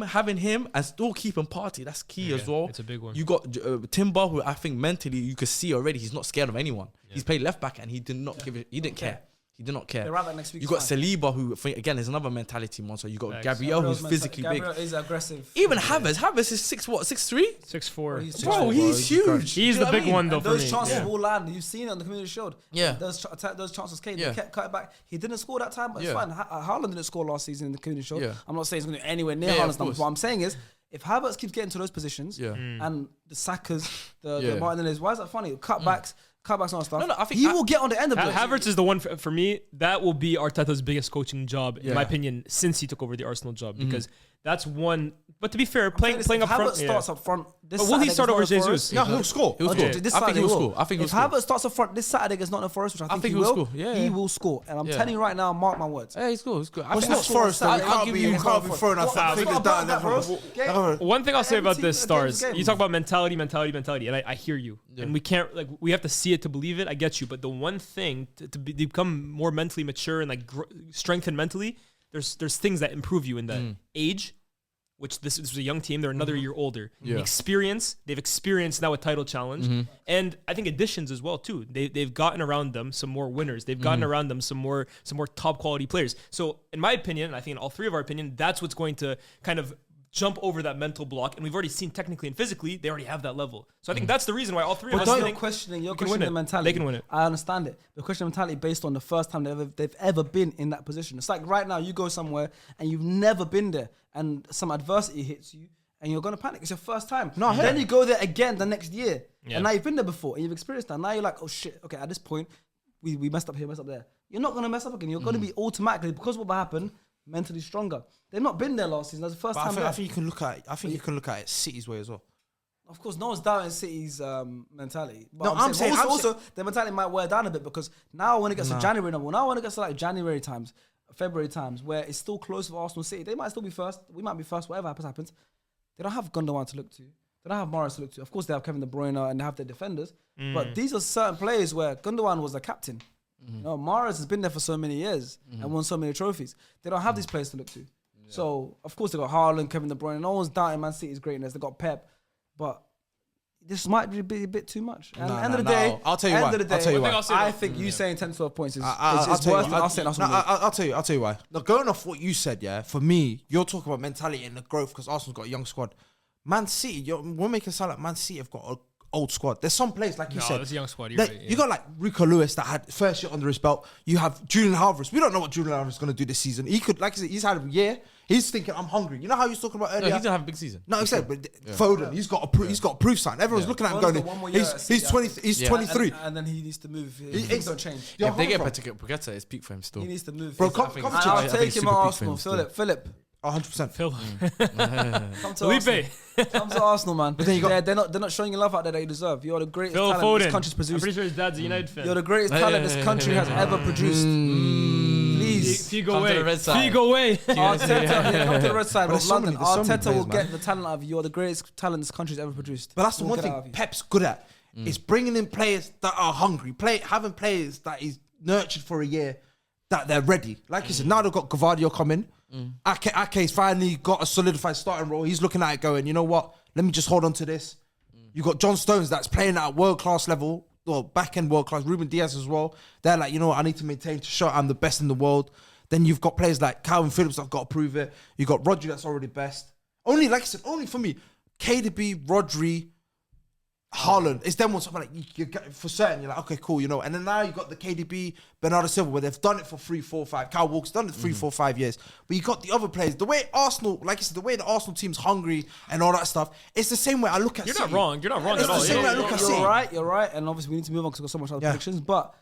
having him and still keeping party, that's key as well. it's a big one. You got Timber, who I think mentally you could see already he's not scared of anyone. He's played left back and he did not give it. He didn't care. He did not care. They're right back next week. You got Saliba, who again is another mentality monster. You got Facts. Gabriel, who's Gabriel's physically Gabriel big. is aggressive. Even Havertz is 6'3". 6'4". He's Bro, he's huge. He's You the know what big I mean? one though And for those me. chances Yeah. will land. You've seen it on the Community Shield. Yeah. Those chances came. Yeah. They kept cutting back. He didn't score that time, but it's Yeah. fine. Haaland didn't score last season in the Community Shield. Yeah. I'm not saying he's going to do anywhere near Yeah, Haaland's of numbers. course. What I'm saying is, if Havertz keeps getting to those positions, Yeah. and the Sakas, the Yeah. Martinellis, why is that funny? Cutbacks and stuff. No, I think he will get on the end of it. Havertz is the one for me. That will be Arteta's biggest coaching job, in Yeah. my opinion, since he took over the Arsenal job. Because That's one. But to be fair, playing up Havertz front. starts up front. This But will he Saturday start against over Nottingham Jesus? Forest. No, he'll score. He'll Okay, score. this I think Saturday he'll he will. score. I think he'll If score. Havertz starts up front this Saturday against Nottingham Forest, which I think he will, score. Yeah, he yeah. will score. And I'm Yeah. telling you right now, mark my words. Yeah, he's cool. He's good. I But think it's not Forest, though. I'll You give you. can't be throwing out Nah, figures not down that, there, bro. bro. One thing I'll say Every about team the at the end of Stars, the game. you talk about mentality, and I hear you. And we can't we have to see it to believe it. I get you, but the one thing to become more mentally mature and strengthen mentally, there's things that improve you in that age. Which this was a young team, they're another year older. Yeah. Experience, they've experienced now a title challenge, and I think additions as well too. They've gotten around them some more winners. They've gotten around them some more top quality players. So in my opinion, and I think in all three of our opinion, that's what's going to kind of jump over that mental block. And we've already seen technically and physically, they already have that level. So I think that's the reason why all three of us You're think questioning can win the it. mentality. They can win it. I understand it. The question of mentality based on the first time they've ever been in that position. It's like right now you go somewhere and you've never been there and some adversity hits you and you're going to panic. It's your first time. Then you go there again the next year. Yeah. And now you've been there before and you've experienced that. Now you're like, oh shit, okay, at this point, we messed up here, messed up there. You're not going to mess up again. You're going to be automatically, because what will happen, mentally stronger. They've not been there last season. That's the first time. I think you can look at it. I think you can look at it City's way as well. Of course, no one's doubting City's mentality. But No, I'm saying- also their mentality might wear down a bit because now when it gets to January, now when it gets to like January times, February times, where it's still close with Arsenal City, they might still be first. We might be first. Whatever happens. They don't have Gundogan to look to. They don't have Morris to look to. Of course, they have Kevin De Bruyne and they have their defenders. But these are certain players where Gundogan was the captain. You know, Morris has been there for so many years and won so many trophies. They don't have these players to look to. So, of course, they got Haaland, Kevin De Bruyne. No one's doubting Man City's greatness. They got Pep. But this might be a bit too much. And at the end of the day, I'll tell you why. End of the I'll tell you day, why. I think you saying 10 to 12 points is I'll worse tell you. than us saying Arsenal. I'll tell you why. Now, going off what you said, yeah, for me, you're talking about mentality and the growth because Arsenal's got a young squad. Man City, we're making it sound like Man City have got an old squad. There's some players, like you said. it's a young squad. You got like Rico Lewis that had first year under his belt. You have Julian Alvarez. We don't know what Julian Alvarez is going to do this season. He could, like I said, he's had a year. He's thinking, I'm hungry. You know how he was talking about No, earlier? he's gonna have a big season. No, exactly. But Foden, he's got a proof sign. Everyone's looking at him Foden's going, got one more year at City, he's 20, he's Yeah. 23. And then he needs to move. Things don't change. Yeah, If they get bro. Paqueta, it's peak for him still. He needs to move. Bro, And come- I think come it's- to- I'll I think take it's him super at peak for Arsenal. him still. Philip. 100%. Come to Arsenal. Felipe. Come to Arsenal, man. then you got- they're not showing you love out there that you deserve. You're the greatest Phil talent this Foden. country's I'm produced. pretty sure his dad's a United fan. You're the greatest talent this country has ever produced. Please. Figo Come to away. the red side. Figo away. Arteta, yeah, come to the red side But of there's so London. many- there's so many Arteta players, will man. get the talent out of you. You're the greatest talent this country's ever produced. But that's the We'll one get it out thing of you. Pep's good at. Is bringing in players that are hungry. Having players that he's nurtured for a year, that they're ready. Like you said, now they've got Gvardiol coming. Ake's finally got a solidified starting role. He's looking at it going, you know what? Let me just hold on to this. You got John Stones that's playing at a world-class level, or back-end world-class. Ruben Diaz as well. They're like, you know what? I need to maintain to show I'm the best in the world. Then you've got players like Calvin Phillips that've got to prove it. You've got Rodri that's already best. Only, like I said, only for me, KDB, Rodri, Haaland, it's them ones. Like you get for certain, you're like, okay, cool, you know. And then now you got the KDB, Bernardo Silva, where they've done it for 3, 4, 5. Kyle Walker's done it 3, 4, 5 years. But you got the other players. The way Arsenal, like I said, the way the Arsenal team's hungry and all that stuff. It's the same way I look at. You're City. not wrong. You're not wrong It's at the all. same way I Yeah, look at yeah, City. You're right. And obviously we need to move on because we've got so much other Yeah. predictions. But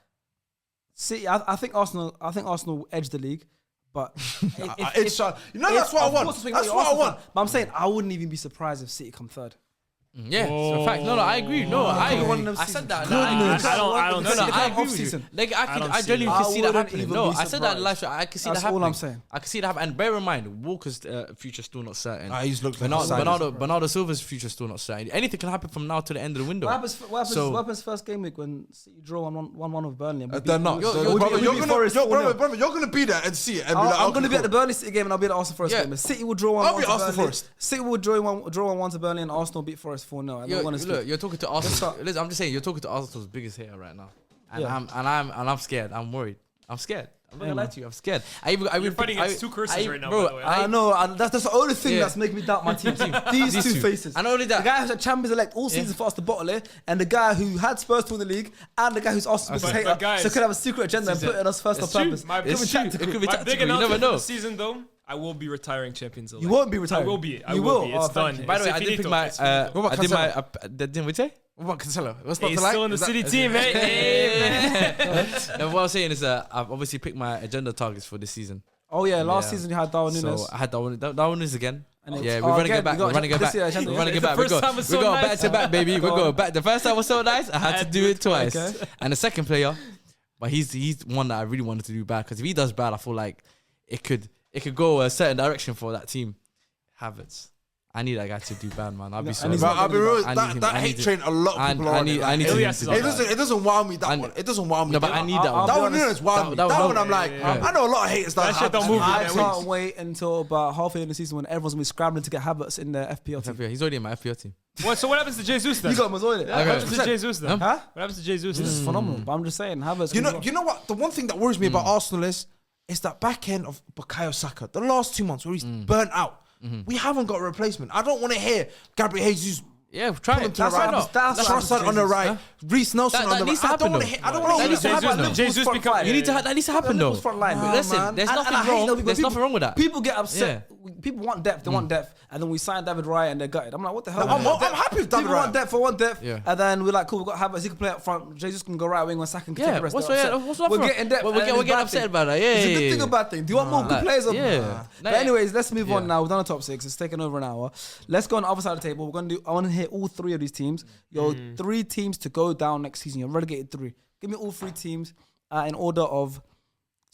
City, I think Arsenal edged the league. But That's what I want. That's what I want. But I'm saying I wouldn't even be surprised if City come third. Yeah, so in fact, no, I agree. No, I said that. No, I don't No, see no, it. I agree with you. Off-season. Like I don't I see genuinely it. can see I that wouldn't happening. even No, be I said that surprised. live show. I can see That's that happening. all I'm saying. I can see that happen. And bear in mind, Walker's future's still not certain. He's looked like a side. Bernardo Silva's future's still not certain. Anything can happen from now to the end of the window. What happens first game week when City draw 1-1 with Burnley? and we They're beat- not. we- Brother, we you're beat gonna, Forest you're, 4-0. brother, you're gonna be there and see it. And be like, I'm okay, going to be at the cool. Burnley City game and I'll be at the Arsenal Forest Yeah. game. And City will draw 1-1 I'll be to at Arsenal Burnley. Forest. City will draw 1-1 to Burnley and Arsenal beat Forest 4-0. You're talking to Arsenal. start. Listen, I'm just saying, you're talking to Arsenal's biggest hater right now, and Yeah. I'm scared. I'm worried. I'm scared. I'm not gonna lie to you. I'm scared. You're fighting against two curses right now, by the way. I know, and that's the only thing Yeah. that's making me doubt my team. These two faces. And not only that- the guy who's a Champions elect all season for us to bottle it, and the guy who had Spurs to win the league, and the guy who's Arsenal's biggest But hater, guys, so could have a secret agenda and put it us first on It's true. purpose. It's Could be true. tactical. It could be My tactical. big You never announcement for know. the season, though, I will be retiring Champions League. You won't be retiring. I will be. I You will will. be. Oh, It's thank done. you. By the way, It's I did pick finito. my. It's finito. What about Didn't we say? What about Cancelo? What's not He's to like? still in the Is that- City is team, it- eh? No, what I was saying is I've obviously picked my agenda targets for this season. Oh yeah, last Yeah. season you had Darwin Nunes. So I had Darwin Nunes again. And it's- Yeah, we're running it back. We're running it back. We're running it back. We first time was go so back nice. to back, baby. We go back. The first time was so nice. I had to do it twice. Okay. And the second player, but he's one that I really wanted to do bad because if he does bad, I feel like it could go a certain direction for that team. Havertz. I need that guy to do bad, man. I'll be so. and he's But not I'll be gonna real. I need That him. that I hate need him. train, a lot of people are on it. I need Like, him Elias to is do on that. it doesn't wow me that And- one. It doesn't wow me. No, but I need that I'll one. That be one honest, is wow me. that That one- one I'm like, yeah. I know a lot of haters that shit don't Havertz. move me, I man. can't wait until about halfway in the season when everyone's gonna be scrambling to get Havertz in the FPL team. He's already in my FPL team. So what happens to Jesus then? You got him as well. What happens to 100%. Jesus then? Huh? What happens to Jesus This then? is phenomenal. But I'm just saying, Havertz. You can know, go. you know what? The one thing that worries me about Arsenal is that back end of Bukayo Saka. The last 2 months where he's burnt out. We haven't got a replacement. I don't want to hear Gabriel Jesus. Yeah, try Put him it. to the right. That's what Trossard on the right. Reece Nelson That on the needs right. to I don't happen, want to though. hear. I don't want to That hear. needs to happen, though. Jesus become. You need to. That needs to happen, though. Liverpool's front line. But listen, there's nothing wrong. There's nothing wrong with that. People get upset. People want depth. They want depth, and then we sign David Raya and they're gutted. I'm like, what the hell? I'm happy with David People want Raya. depth. I want depth. Yeah. And then we're like, cool. We've got Havertz. He can play up front. Jesus can go right wing when Saka can take Yeah, the rest. what's They're wrong? upset. What's wrong? We're getting depth. We're and it's getting bad upset thing. about that. Yeah, It's a yeah, good thing yeah. or bad thing. Do you want more good players? Or Yeah. But anyways, let's move on Yeah. now. We've done a top six. It's taken over an hour. Let's go on the other side of the table. We're gonna do. I want to hit all three of these teams. Your 3 teams to go down next season. You're relegated 3. Give me all 3 teams in order of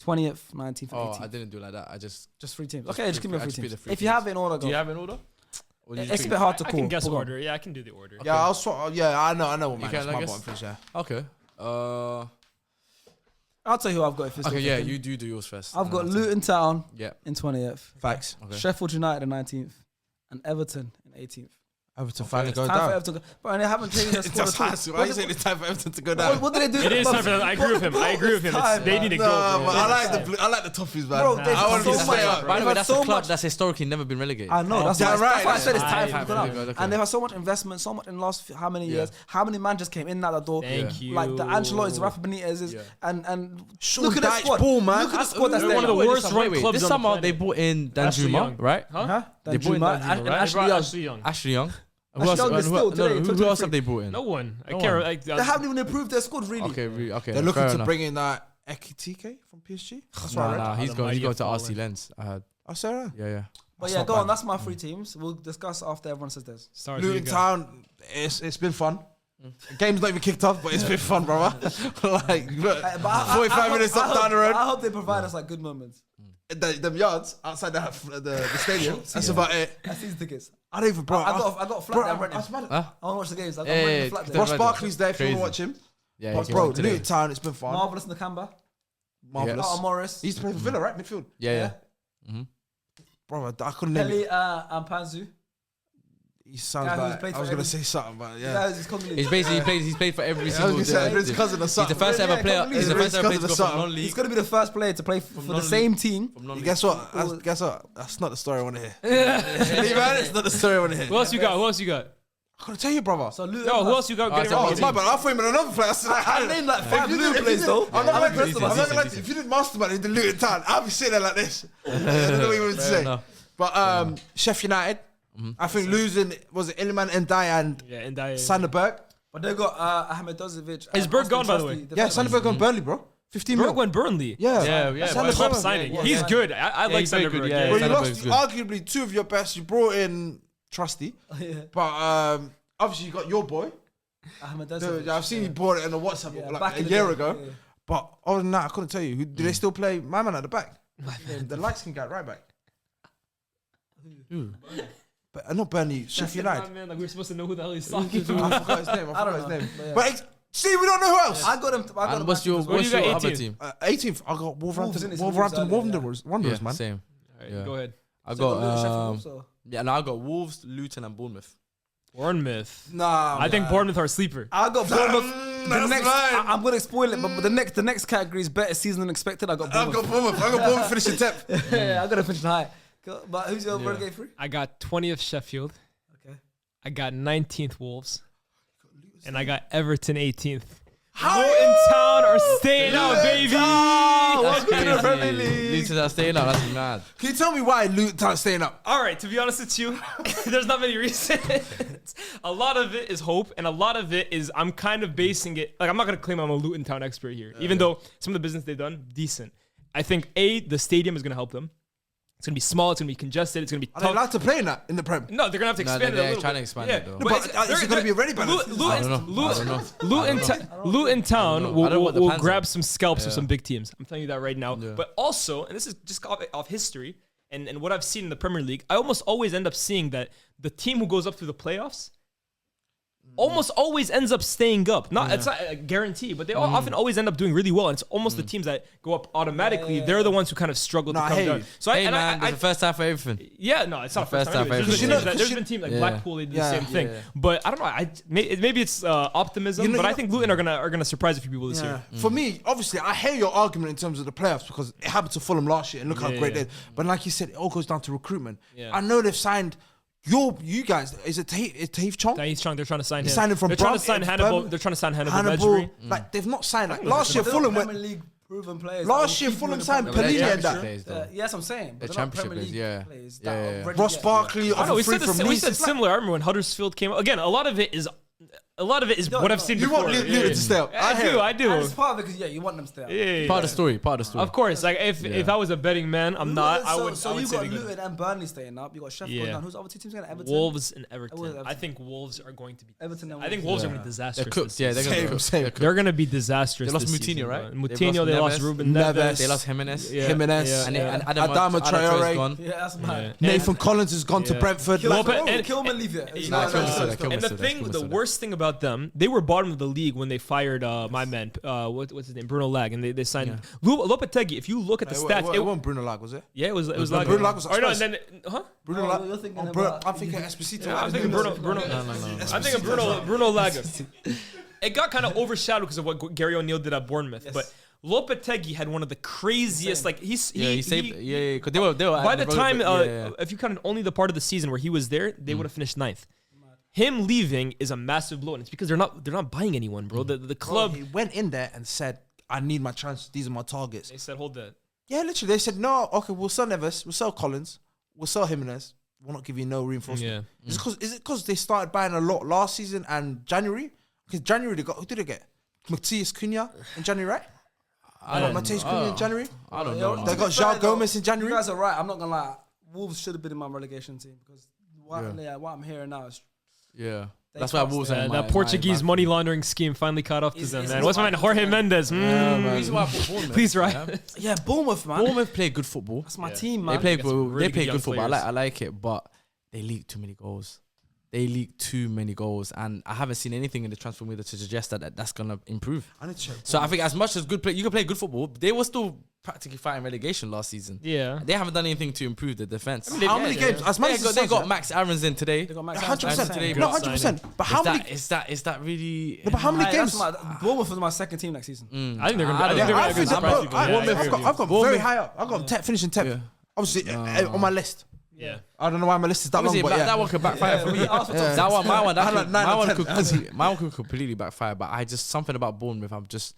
20th, 19th, and Oh, 18th. I didn't do it like that. I just. Just 3 teams. Just Okay, just pick give me three- I a 3 just pick teams. the three If you teams. have it in order, go. Do you have an order? Or did you It's a pick- bit hard to I call. can guess Hold on. order. Yeah, I can do the order. Yeah, I'll swap. Yeah, I know what man. can, It's I my guess. bottom finish. Yeah. Okay. I'll tell you who I've got. If it's Okay. not Yeah, picking. you do yours first. I've and got I'll tell you. Luton Town Yeah. in 20th, Facts. Okay. Sheffield United in 19th, and Everton in 18th. Everton finally go Time for down. Everton to go. But they haven't changed their squad at all. Why are you saying it's time for Everton to go down? What did they do? It is time for them. I agree with him. I agree with him. time, They need to No, go. but bro. I like the Toffees, man. Bro, they've I want so to be much- straight up. By the They've way, had that's so a club much- that's historically never been relegated. I know. That's Damn why right. I said it's time for Time them to go for down. okay. And they've had so much investment, so much in the last how many years? How many man just came in that door? Thank you. Like the Ancelotti's, Rafa Benitez's, Yeah. and Sean look at the Dyche squad. ball, man. Look at the squad that's They're there. one of the Wait, worst listen, run clubs This on the summer planet. they brought in Ashley Danjuma, Young. right? Huh? They brought in Danjuma Danjuma, and right? Ashley Young. Ashley Young. Ashley Young. Ashley Young is still today, Who 2023. else have they brought in? No one. I No can't. one. Like, They haven't even improved their squad really. Okay, okay. They're looking fair to enough. bring in that Ekitike from PSG. That's what I read. Nah, he's The going mighty to have RC fallen. Lens. I heard. I said that. Yeah. But That's yeah, not go on. bad. That's my 3 teams. We'll discuss after everyone says theirs. Stars Luton Liga. Town, it's been fun. The game's not even kicked off, but it's been fun, brother. Like, look, But I 45 minutes I up hope- down the road. I hope they provide us like good moments. Them yards outside the stadium. That's about it. I see the tickets. I don't even, bro. I got a flat bro, there I renting. swear- Huh? I want to watch the games. I got Yeah, renting yeah, a flat yeah. there. Ross Barkley's there if you want Crazy. to watch him. Yeah, But he came bro, on today. Luton Town, it's been fun. Marvelous Nakamba. Marvelous. Oh, Morris. He used to play for Villa, right? Midfield. Yeah. Bro, I couldn't name Kelly it. and Panzu. He sounds Guy who's like, played I was for going to every- say something, but yeah. That is his Congolese. He's basically he's played for every I was single going to say, his cousin or He's something. the first ever Yeah, player. Congolese. He's the first ever player to His go cousin from or non-league. He's going to be the first player to play for the non-league. same team. From non-league. Guess what? Guess what? That's not the story I want to hear. Leave it, it's not the story I want to hear. Who else you got? Who else you got? I gotta tell you, brother. So Luton. No, who else you got? Get it Oh, right. it's My bad. I thought him in another place. I named like 5 Luton players though. I'm not I'm gonna impressed decent, about I'm not that. gonna decent. if you didn't mastermind in the Luton Town, I'll be sitting there like this. I don't know what you want to Fair say. enough. But Sheffield United, I think losing was it Iliman Ndiaye and Yeah, and I. Sander Berg. But they got Ahmed Dozovic. Is and Berg Austin gone, by the Trusty. way? Yeah, Sander Berg on Burnley, bro. 15 Berg mil. went Burnley. Yeah, Yeah. Sander Top Berg. signing. Yeah, He's yeah. good. I like he's very Sander good, Berg. yeah. Well, you Sander lost Berg's good. arguably 2 of your best. You brought in Trusty, Yeah. but obviously you got your boy. Ahmed Dude, Dozovic. I've seen you brought it in the WhatsApp Yeah, like back a in the year day. ago. Yeah. But other than that, I couldn't tell you. Do they still play my man at the back? The lights can get right back. But not Burnley, Sheffield United. Man, like we're supposed to know who the hell he's talking I to. forgot his name. I I don't forgot his know, name. but yeah. But see, we don't know who else. I got him. I got And him what's back your as well. What do you got, other 18th? team? 18th, I got Wolves, Wolverhampton. innit? It's Wolverhampton Wolves, Wanderers, Yeah, man. same. Alright, Yeah. Go ahead. I So you got Luton, Sheffield got also. yeah. No, I got Wolves, Luton, and Bournemouth. Bournemouth. Nah, I think Bournemouth are a sleeper. I got Bournemouth. The That's next, mine. I'm gonna spoil it, but the next category is better season than expected. I got I've Bournemouth. got Bournemouth. I got Bournemouth finishing 10th. Yeah, I'm gonna finish high. Cool. But who's your relegate free? I got 20th Sheffield. Okay. I got 19th Wolves. And I got Everton 18th. How Luton Town are staying out, baby. That's Welcome to the Premier crazy. League. Luton are staying out. That's mad. Can you tell me why Luton Town's staying up? All right, to be honest with you, there's not many reasons. A lot of it is hope, and a lot of it is I'm kind of basing it. Like, I'm not going to claim I'm a Luton Town expert here, even though some of the business they've done, decent. I think, A, the stadium is going to help them. It's gonna be small. It's gonna be congested. It's gonna be Are they tough. allowed to play in that in the Prem? No, they're gonna have to No, expand it a they're little trying bit. to expand it, though. No, but is it going to be a ready balance? I don't know. Luton Town I don't know what the will plans grab are. some scalps of Yeah. some big teams. I'm telling you that right now. Yeah. But also, and this is just off history and what I've seen in the Premier League, I almost always end up seeing that the team who goes up through the playoffs almost always ends up staying up. It's not a guarantee, but they often always end up doing really well. And it's almost the teams that go up automatically. They're the ones who kind of struggle to I come hear down. you. So Hey man, it's the first time for everything. yeah, no, it's not The first first time. time There's ever. been teams like Yeah. Blackpool, they do the Yeah. same thing. Yeah. But I don't know. Maybe it's optimism, but I think Luton are gonna surprise a few people this year. For me, obviously, I hear your argument in terms of the playoffs because it happened to Fulham last year and look how great they. But like you said, it all goes down to recruitment. Yeah. I know they've signed you guys. Is it Taif Chong? He's trying. They're trying to sign him. signed him from They're trying to Brum- sign Hannibal. Birmingham. They're trying to sign Hannibal Hannibal, Mejri. like they've not signed. Like last year, Fulham Premier went. League proven players. Last that year, will keep Fulham you in the signed Premier They're League. Pelini and championship that. players, though. Yes, I'm saying. They're But they're not championship Premier League players, yeah. players Yeah, that yeah. are ready Ross to get- Barkley, I know we said free from we Leeds. said It's like- similar. I remember when Huddersfield came. Again, a lot of it is what I've seen You before. want Luton to stay up. I do. And it's part of it because you want them to stay up. Yeah. Part of the story. Part of the story. Of course, like if I was a betting man, I'm not. I would. So I would you've say got they're gonna- Luton and Burnley staying up. You got Sheffield Yeah. going down. Who's the other two teams going? Everton. Wolves and Everton. Everton. I think Wolves are going to be. Everton and I think Wolves. Wolves are going to be disastrous. They're cooked. this Yeah, they're season. gonna Same. cook. They're going to be disastrous. They lost this Moutinho, season, right? bro. They've Moutinho, lost they lost Neves. Ruben Neves. Neves. They lost Jimenez. Yeah. Jimenez. Yeah. And Adama Traore's Traore. gone. Yeah, that's mad. Nathan Collins has gone to Yeah. Brentford. Kilman, Lopez- oh, and- Kilman leave it. It's Nah, not- Kilman it's said not- that, Kilman And the said that, thing, Kilman the said that. worst thing about them, they were bottom of the league when they fired my man. What's his name? Bruno Lag, and they signed Lopetegui. If you look at the stats, It wasn't Bruno Lag, was it? it was Bruno Lag. Lag was at Or no, Spurs. and then Bruno Oh, Lag. you're thinking I'm about- thinking Esposito. Yeah, I'm thinking Bruno. I'm thinking Bruno Lag. It got kind of overshadowed because of what Gary O'Neill did at Bournemouth, but Lopetegui had one of the craziest. Like he saved. Yeah, because they were. By the time, yeah. if you counted only the part of the season where he was there, they would have finished ninth. Him leaving is a massive blow, and it's because they're not buying anyone, bro. The club. He went in there and said, "I need my chance. These are my targets." They said, hold that. Yeah, literally, they said, "No, okay, we'll sell Neves, we'll sell Collins, we'll sell Jimenez. We'll not give you no reinforcement." Yeah. Is it because they started buying a lot last season and January? Because January they got who did they get? Matthias Cunha in January, right? I don't Matthias Cunha in January. I don't Yeah, know. to They be got fair, João Gomez in January. You guys are right. I'm not gonna lie. Wolves should have been in my relegation team because what I'm hearing now is Yeah, They that's why can't Wolves. stay. are That Portuguese money laundering scheme finally caught up to Is- them, is- man. is- What's my man? Jorge Mendes. The reason why I put Bournemouth. Please, right? Yeah. yeah, Bournemouth, man. Bournemouth play good football. That's my Yeah. team, They man. play They got some good. really They play good good football. young I like it, but they leak too many goals. They leak too many goals, and I haven't seen anything in the transfer window to suggest that that's gonna improve. I need to check. So I think as much as you can play good football, they were still practically fighting relegation last season. Yeah. They haven't done anything to improve the defense. How many games? As much as They got Max Aarons in today. They got Max 100%. today, No, bro. 100%. But how many? Is that really? No, but how many Aye, games? that's Bournemouth is my second team next season. I think they're gonna. I think they're I gonna think surprise that, people. bro, Yeah, I agree I've with got you. very high up. I've got finishing 10th. Yeah. Obviously, on my list. Yeah. I don't know why my list is that long, Obviously, but yeah. that one could backfire for me. Yeah. That one, my one, I had like 9 or 10. my one could completely backfire. But I just something about Bournemouth. I'm just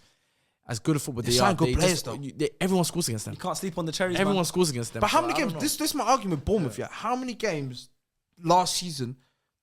as good at football. They They sign are. good They players, just, everyone scores against them. You can't sleep on the cherries. Everyone man. scores against them. But how So many I don't games? know. This is my argument with Bournemouth, yeah. How many games last season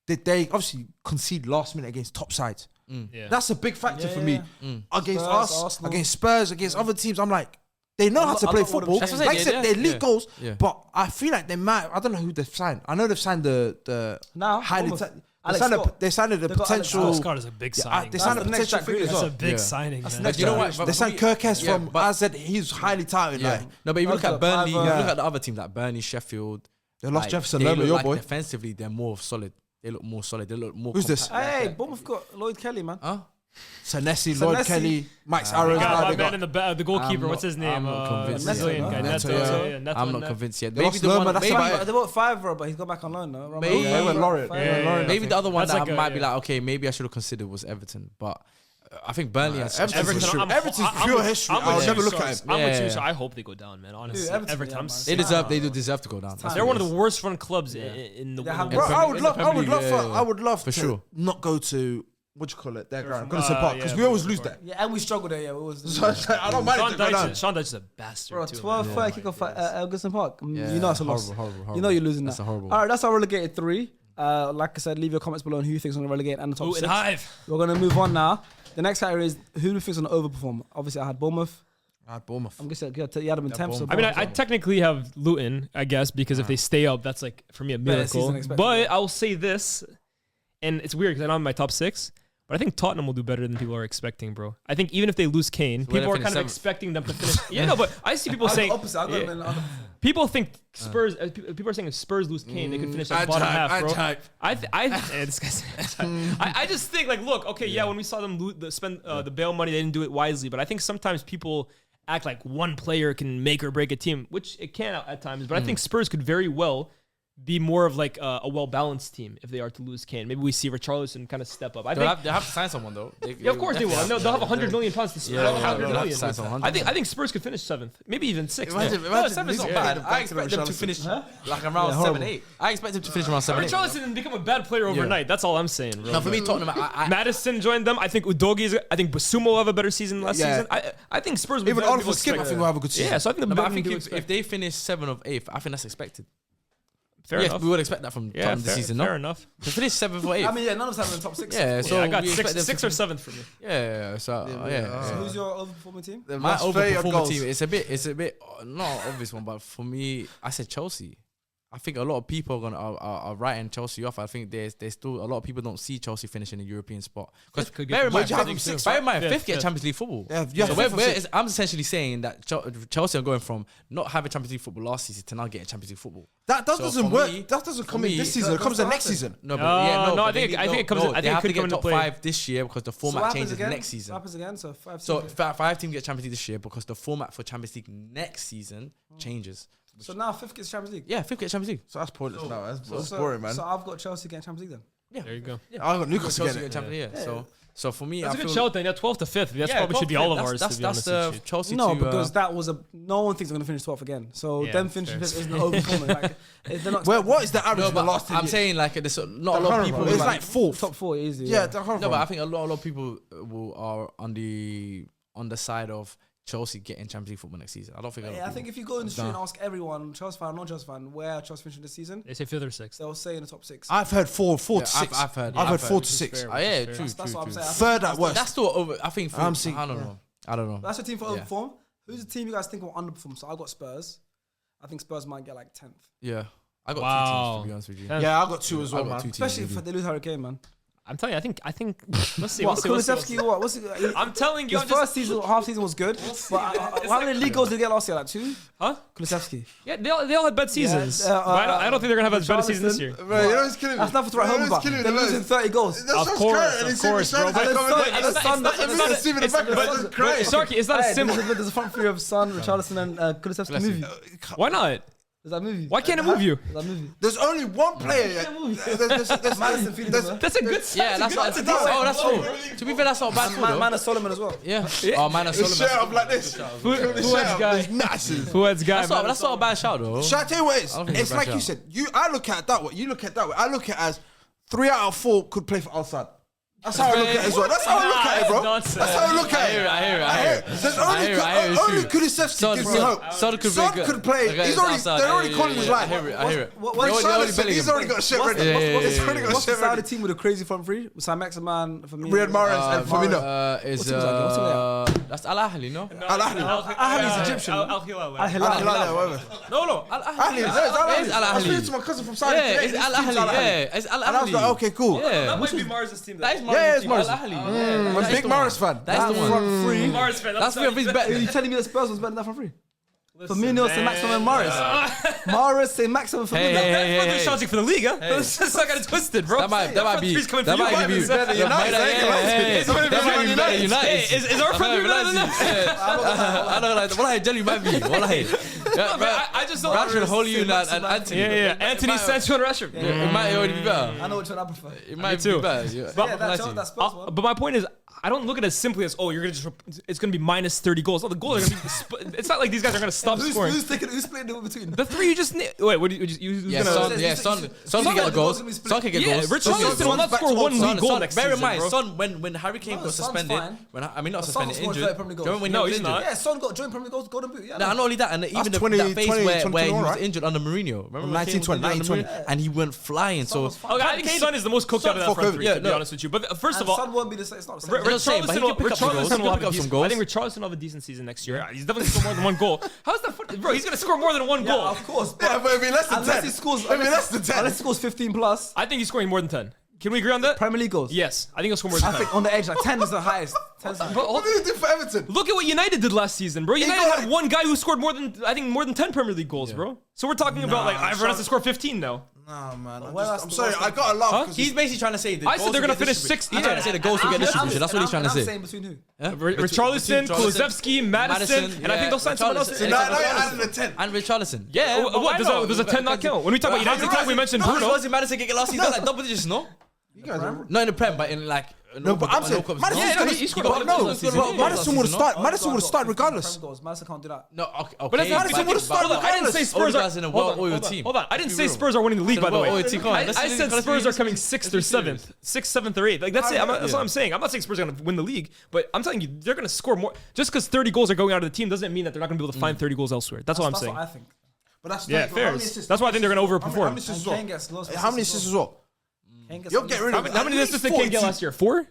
did they obviously concede last minute against top sides? Yeah. That's a big factor Yeah, for yeah, me. Against Spurs, us, Arsenal. against Spurs, against other teams. I'm like, they know how to I'm play not one of football. them. That's what Like I they said, did, they yeah. lead goals, Yeah. but I feel like they might. I don't know who they've signed. I know they've signed the Now, highly. Bournemouth. They Alex signed Scott. they signed the They got Alex potential. Scott is a big signing. They That's signed a the next potential Jack figure as Grealish. That's well. a big Yeah. signing, That's man. next you know generation. what? They signed Kirkes Yeah, from but- AZ. He's highly touted. Yeah. Like No, but if you look That's at a Burnley, fiver. you look Yeah. at the other teams like Burnley, Sheffield. they lost like, Jefferson they Lerma, look your like boy. defensively, they're more solid. They look more solid. They look more. Who's this? compact. Hey, Bournemouth got Lloyd Kelly, man. Huh? Senesi, Lloyd Senesi. Kelly, Max They Aaron. got my They man got in the goalkeeper. I'm What's his name? I'm not convinced Brazilian yet. guy. Neto, Neto. yeah. Neto I'm and not that. convinced yet. They Maybe lost the Lerma, one. that's Maybe, about it. They bought Favre, but he's gone back on loan now. Ramon. Maybe- They went Lauren. Favre. Yeah, yeah, yeah. maybe the other one That's that like I a- might be yeah. like, okay, maybe I should have considered was Everton, but I think Burnley and Everton's Everton, history. I'm- Everton's I'm pure with- history. I'm with I'll you, never look so- at it. I'm with you, Yeah. so I hope they go down, man. Honestly, Dude, Everton, Everton, yeah, I'm man. sick. They do deserve to go down. time. They're one of the worst run clubs in the They world. have- Bro, I would In the love, Premier League, yeah. I would love For to sure. not go to what you call it, their ground, from- Goodison Park, because we always lose Park. that. Yeah, and we struggled there. Yeah, we was. So I don't mind Sean it to go down. Dyche is a bastard Bro, too. 12-30 kick-off at Elgin Park. Yeah, You know it's a loss. horrible. You know you're losing That's that. a horrible. All right, that's our relegated 3. Like I said, leave your comments below on who you think is going to relegate and the top Ooh, 6. and Hive. We're going to move on now. The next category is who do you think is going to overperform? Obviously, I had Bournemouth. Bournemouth. I'm guessing you had them in 10th. So I mean, I Bournemouth. technically have Luton, I guess, because if they stay up, that's like for me a Better miracle. season expected. But I'll say this, and it's weird because I'm in my top 6. But I think Tottenham will do better than people are expecting, bro. I think even if they lose Kane, So where people they are kind of finish expecting them to finish. Yeah, no, but I see people saying opposite. I got them in under- people think Spurs. People are saying if Spurs lose Kane, they could finish like bottom half, bro. This guy's. I just think like, look, okay, yeah, when we saw them spend the bail money, they didn't do it wisely. But I think sometimes people act like one player can make or break a team, which it can at times. But I think Spurs could very well be more of like a well-balanced team if they are to lose Kane. Maybe we see Richarlison kind of step up. I think They have to sign someone though. yeah, of course they will. No, they'll have 100 million pounds to spend. Yeah, 100 they'll have to million. sign someone. I think Spurs could finish 7th, maybe even 6th. Imagine, No, imagine, 7th is not yeah. bad. I expect them to finish like around horrible. 7, 8. I expect them to finish around 7, 8. Richarlison didn't become a bad player overnight. That's all I'm saying, bro. No, for me, Tottenham, Madison joined them. I think I think Basuma will have a better season last Yeah. season. I think Spurs will Even be better than Oliver people Skip, I expect. think will have a good season. Yeah, so I think the No, but I better than think people if they finish 7th or 8th, I think that's expected. fair Yes, enough. we would expect that from Yeah, Tottenham this season, fair no? enough. To finish 7th or 8th. I mean, yeah, none of us have in the top 6. Yeah, so I got we expect them 6 to or 7th for me. Yeah, so So who's your overperforming team? my That's 30 overperforming goals. team, it's a bit not an obvious one, but for me, I said Chelsea. I think a lot of people are writing Chelsea off. I think there's still a lot of people don't see Chelsea finishing a European spot. Because Could get bear in mind, Where'd you have them sixth, bear in mind, Fifth, 5th get fifth. Champions League football. Yeah, So fifth or sixth. I'm essentially saying that Chelsea are going from not having Champions League football last season to now getting Champions League football. That So doesn't for work. me- That doesn't come for in me- this season. It comes in next season. No, but No, but I they think it comes. I they think it have could to come get into top play. 5 this year because the So format what happens changes again? next season. What happens again? So 5. So 5 teams get Champions League this year because the format for Champions League next season changes. So now 5th gets Champions League. Yeah, 5th get Champions League. So that's pointless now. That's So- boring, man. So I've got Chelsea getting Champions League then. There you go. I got Newcastle Chelsea getting get it. Champions League. Yeah. So for me, That's I a good feel shout then. Yeah, 12th to 5th. That's yeah, probably should be all of ours. That's To be honest the with you. Chelsea. No, to, because that was no one thinks they're going to finish 12th again. So Yeah, them finishing fair. 5th isn't overperforming. Like, they're not. Well, what is the average no, in the but last 10 I'm years? saying like there's not a lot of Horrible. people. It's like, like fourth. top 4 easily. Yeah, that no, but I think a lot of people are on the side of Chelsea getting Champions League football next season. I don't think. a lot of Yeah, I people- think if you go in the street and ask everyone, Chelsea fan, non-Chelsea fan, where Chelsea finishing this season, They say 5th or 6th. they'll say in the top 6. I've heard 4 to Yeah, 6. I've heard. I've heard 4 to Which is 6. fair. Yeah, Fair. true, That's true, what I'm true. saying. Third at worst. That's still over. I think. I'm seeing- I don't know. I don't know. That's your team for Yeah. overperform. Who's the team you guys think will underperform? So I got Spurs. I think Spurs might get like 10th. Yeah, I got 2 Wow. teams to be honest with you. Yeah. Yeah, I got 2 as well, I got man. 2 teams. Especially really. if they lose Harry Kane, man. I'm telling you, I think. Let's see. What, Let's see. Kulusevski, what? What's it? I'm telling you, His I'm just, first season, half season was good. But how many league goals did he get last year? Like 2? huh? Kulusevski. Yeah, they all had bad seasons. Yeah, But I don't think they're gonna have a better season this year. Bro, you know what's killing me? That's nothing to write home about. They're losing 30 goals. Of course, bro. And then Son, Sharky, it's not a simple. There's a front three of Son, Richarlison, and Kulusevski movie. Why not? There's that movie. Why can't it move you? There's that movie. There's only one player. There's Madison feeding there's- them. That's a good. Yeah, that's not. Oh, that's true. To be fair, that's not bad. Manus Solomon as well. Yeah. Oh, man, that's Shut up like this. Fuad's guy. Massive. Fuad's guy. That's not a bad shout though. Shall I tell you what it is? I don't think It's it's a like bad you shout. said. I look at it that way. You look at it that way. I look at it as 3 out of 4 could play for Al-Sad. That's how I look at it as well. That's how I look at it, bro. Nonsense. That's how I look at it. I hear it. There's I hear it, only it's true. Kulusevski gives me hope. Son could Son be good. could play. Okay, He's already. it's outside. They're already Yeah, calling yeah, his yeah. line. I hear it. What- They're what's already Salah belling He's him. already got shit ready. Yeah, yeah, yeah, He's already got What's the shit side of ready. the team with a crazy front three? Sam Maximan for me. Riyad Mahrez and Firmino. Is What's it like? What's it like? that's Al Ahly, no? Al Ahly. Ahly's Egyptian. Al Hilal. Al Hilal. Al Hilal, whatever. No, Al Ahly. Ahly. It's Al It's Al Ahly. I was Ahly. speaking to my cousin from Saudi Yeah, today. it's His Al team's Ahly. Yeah, it's Al And I was like, Ahly. okay, cool. Yeah, That might be Mars' team. that is Yeah, it's Mars' Mars. team. Al Ahly. I'm a That is big the one. Morris fan. That's the one. Front three. Mars fan. That's one of his Are best. you telling me the Spurs was better than that front three? Firmino, St. Maximin, and Mahrez. Mahrez, St. Maximin, Firmino. Hey. That's shouting for the league, huh? Let's not get it twisted, bro. That might be. Three's coming That for you. might be. better than United. That might be better than United. Hey, is our front three better than that? I don't like. What I tell you might be. What I. I just don't. Rashford, Holy and Anthony. Yeah. Anthony, Sancho, and Rashford. It might already be better. I know which one I prefer. It might too. be better. Yeah, that Spurs one. But my point is, I don't look at it as simply as you're gonna it's gonna be minus 30 goals. Oh, the goals are gonna be. It's not like these guys are gonna stop scoring. Who's splitting it between? The three you just wait. What do you? Yeah, gonna? Son can get the goals. Son can get Yeah, goals. Richarlison will not score one league goal next Bear in season, mind, bro. Son when Harry Kane No, got Son's suspended, fine. not suspended, Son scored injured. 30 Premier Do you remember when No, he was he's injured? not. Yeah, Son got joint Premier goals, Golden Boot. Yeah, No, not only that, and even the 20, that phase 20, where 20, he was right? injured under Mourinho. Remember when Kane was 1920, injured under Mourinho? And he went flying. So was fine. Okay, I think Son is the most cooked out of that front three. yeah, To be no. honest with you, but first And of all, Son won't be the same. It's not the same. I'm just saying, but he can pick up some goals. He can pick up some goals. I think Richarlison will have a decent season next year. He's definitely score more than one goal. How's that? Bro, he's gonna score more than one goal. Of course. Yeah, but it'd be less than Unless 10. he scores, It'd be less than 10. Unless he scores 15 plus. I think he's scoring more than 10. Can we agree on that? Premier League goals. Yes, I think he'll score more than I 10. think on the edge, like 10 is the highest. 10 is the highest. What did he do for Everton? Look at what United did last season, bro. United got- had one guy who scored more than 10 Premier League goals, bro. So we're talking about like everyone has to score 15 now. Nah, man. Well, that's I'm the sorry, worst I gotta laugh. 'cause He's basically trying to say the I said goals they're will gonna get finish distributed. sixth. He's trying to say the goals will get distributed. That's what he's trying to I'm say. saying between who? Richarlison, Kulusevski, Madison, and I think they'll sign someone else. Richarlison. now you're adding a 10. And Richarlison. Yeah, what? Does a 10 not count? When we talk about United, you're right. we mentioned How much Bruno. was it Madison get last season? Like double digits, no? You guys are... Not in the Prem, but in like. No, but I'm saying Madison's gonna... he scored but a no, goal last season. but Madison would have started. Madison would have started regardless. Madison can't do that. No, okay. But that's not but Madison would have started. I didn't say Spurs All the guys in a hold well-oiled on, team. hold on. I didn't Let's say be real. Spurs are winning the league, by the way. well-oiled team. Come on, let's I be- said let's Spurs be- are coming 6th or 7th. 6th, 7th, or 8th. Like that's it. That's what I'm saying. I'm not saying Spurs are gonna win the league, but I'm telling you they're gonna score more. Just because 30 goals are going out of the team doesn't mean that they're not gonna be able to find 30 goals elsewhere. That's what I'm That's saying. what I think. But that's Yeah, fair. That's why I think they're gonna How many overperform. assists as And well? Kane gets loads of How many assists assists as well? Kane gets You'll some get rid assists. of How many assists did Kane get last year? 4?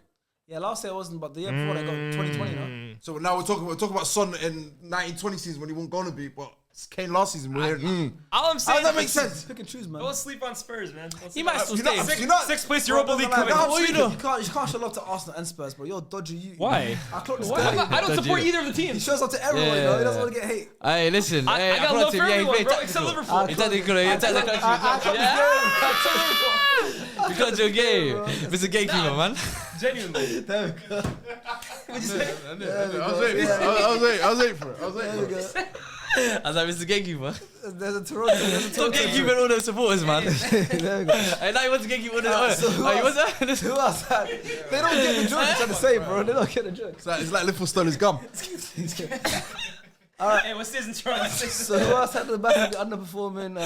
Yeah, last year it wasn't, but the year before they got 2020, no? So now we're talking about Son in 1920 season when he wasn't gonna be, but Kane last season. We're hearing, All I'm How saying does that make sense? Pick and choose, man. Don't sleep on Spurs, man. He might still You know, stay. you know- Sixth place Europa League Like, coming. no, What you you, do? can't show love to Arsenal and Spurs, bro. You're dodgy. Why? I clocked this Why? guy. I don't support either of the He teams. shows up to everyone, you know. He doesn't want to get hate. Hey, listen. I got love for everyone, bro, except Liverpool. He's tactical. Because you're gay. It's a gatekeeper, man. Genuinely. There we go. I was waiting for it. There we go. I was like, Mr. Gatekeeper. There's a Toronto. Stop gatekeeping all the supporters, man. There we go. And now you want to gatekeep all the. So who Oh, what's else? that? Who else? They don't get the joke. I'm trying to say, bro. They don't get the joke. It's like Liverpool stole his gum. Hey, what's this in Toronto? So who else had the back of the underperforming?